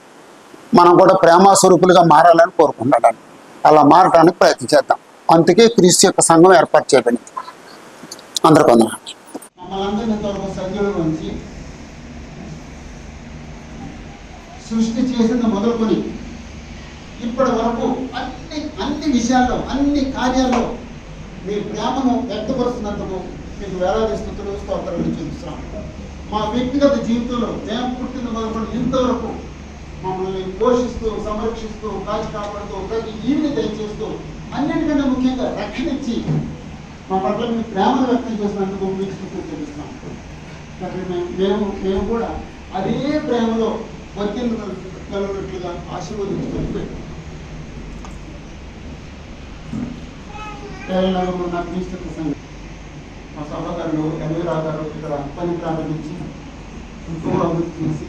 మనం కూడా ప్రేమస్వరూపులుగా మారాలని కోరుకుంటున్నాడు. అలా మారటానికి ప్రయత్నించేద్దాం. అందుకే క్రీస్తు యొక్క సంఘం ఏర్పాటు చేయబడింది. అందరూ కొందరు సృష్టి చేసిన మొదలుకొని ఇప్పటి వరకు అన్ని విషయాల్లో అన్ని కార్యాల్లో మీ ప్రేమను వ్యక్తపరుస్తున్నందుకు మీకు వేలాది స్తుతులు స్తోత్రాలు చూపిస్తున్నాం. మా వ్యక్తిగత జీవితంలో మేము పుట్టిన మొదలుకొని ఇంతవరకు మమ్మల్ని పోషిస్తూ సంరక్షిస్తూ కాచి కాపాడుతూ ప్రతి ఈవిని దయచేస్తూ అన్నిటికంటే ముఖ్యంగా రక్షణ ఇచ్చి మా పట్ల మీ ప్రేమను వ్యక్తం చేసినందుకు మీకు స్తుతులు చెల్లిస్తున్నాం. మేము కూడా అదే ప్రేమలో వర్తిల్లుగలుగునట్లుగా ఆశీర్వదించుకొని కేరళలో ఉన్న క్రీస్తు సంఘం మా సహోదరులు ఎల్వీరావు గారు ఇక్కడ పని ప్రారంభించి ఎంతో అభివృద్ధి చేసి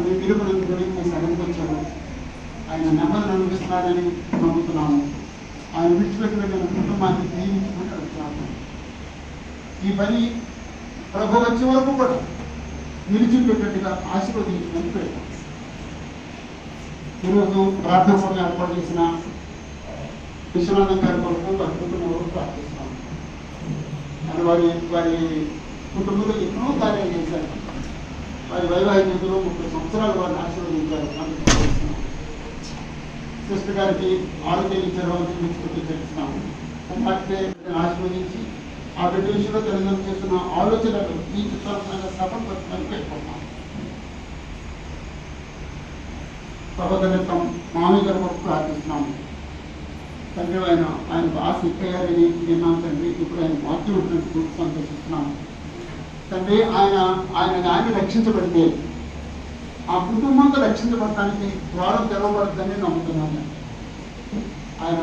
మీ పిలుపునందుకుని మీ సంఘంకి వచ్చాము. ఆయన నెమ్మదిని అనిపిస్తున్నాడని నమ్ముతున్నాము. ఆయన విడిచిపెట్టి వెళ్ళిన కుటుంబాన్ని దీవించుకుని అడుగుతున్నాము. ఈ పని ప్రభు వచ్చే వరకు కూడా నిలిచిపెట్టేట్టుగా ఆశీర్వదించమని పెడతాం. ఈరోజు ప్రార్థన కోసం ఏర్పాటు చేసిన విశ్వనాథం గారి కొరకు వారి కుటుంబంలో ప్రార్థిస్తున్నాం. అని వారి కుటుంబంలో ఎన్నో కార్యాలు చేశారు. వారి వైవాహిక జీవితంలో 30 సంవత్సరాలు వారిని ఆశీర్వదించారు. అందుకు సిస్టర్ గారికి ఆరోగ్యం ఇచ్చారు, చెల్లిస్తున్నాము. వాటిని ఆశీర్వదించి ఆ బిడ్డ విషయంలో తల్లిదండ్రులు చేస్తున్న ఆలోచనలు ఈ చిత్రాలను సఫలపరచడానికి పెట్టుకుంటాం. సహోదరి మామయ్య గారి కొరకు ప్రార్థిస్తున్నాము. తండ్రి ఆయన బాగా సిక్ అయ్యారని విన్నాం తండ్రి. ఇప్పుడు ఆయన వాక్యం ఉంటున్నందుకు సంతోషిస్తున్నాము తండ్రి. ఆయన రక్షించబడితే ఆ కుటుంబంతో రక్షించబడటానికి ద్వారం తెరవబడద్దని నమ్ముతున్నాను. ఆయన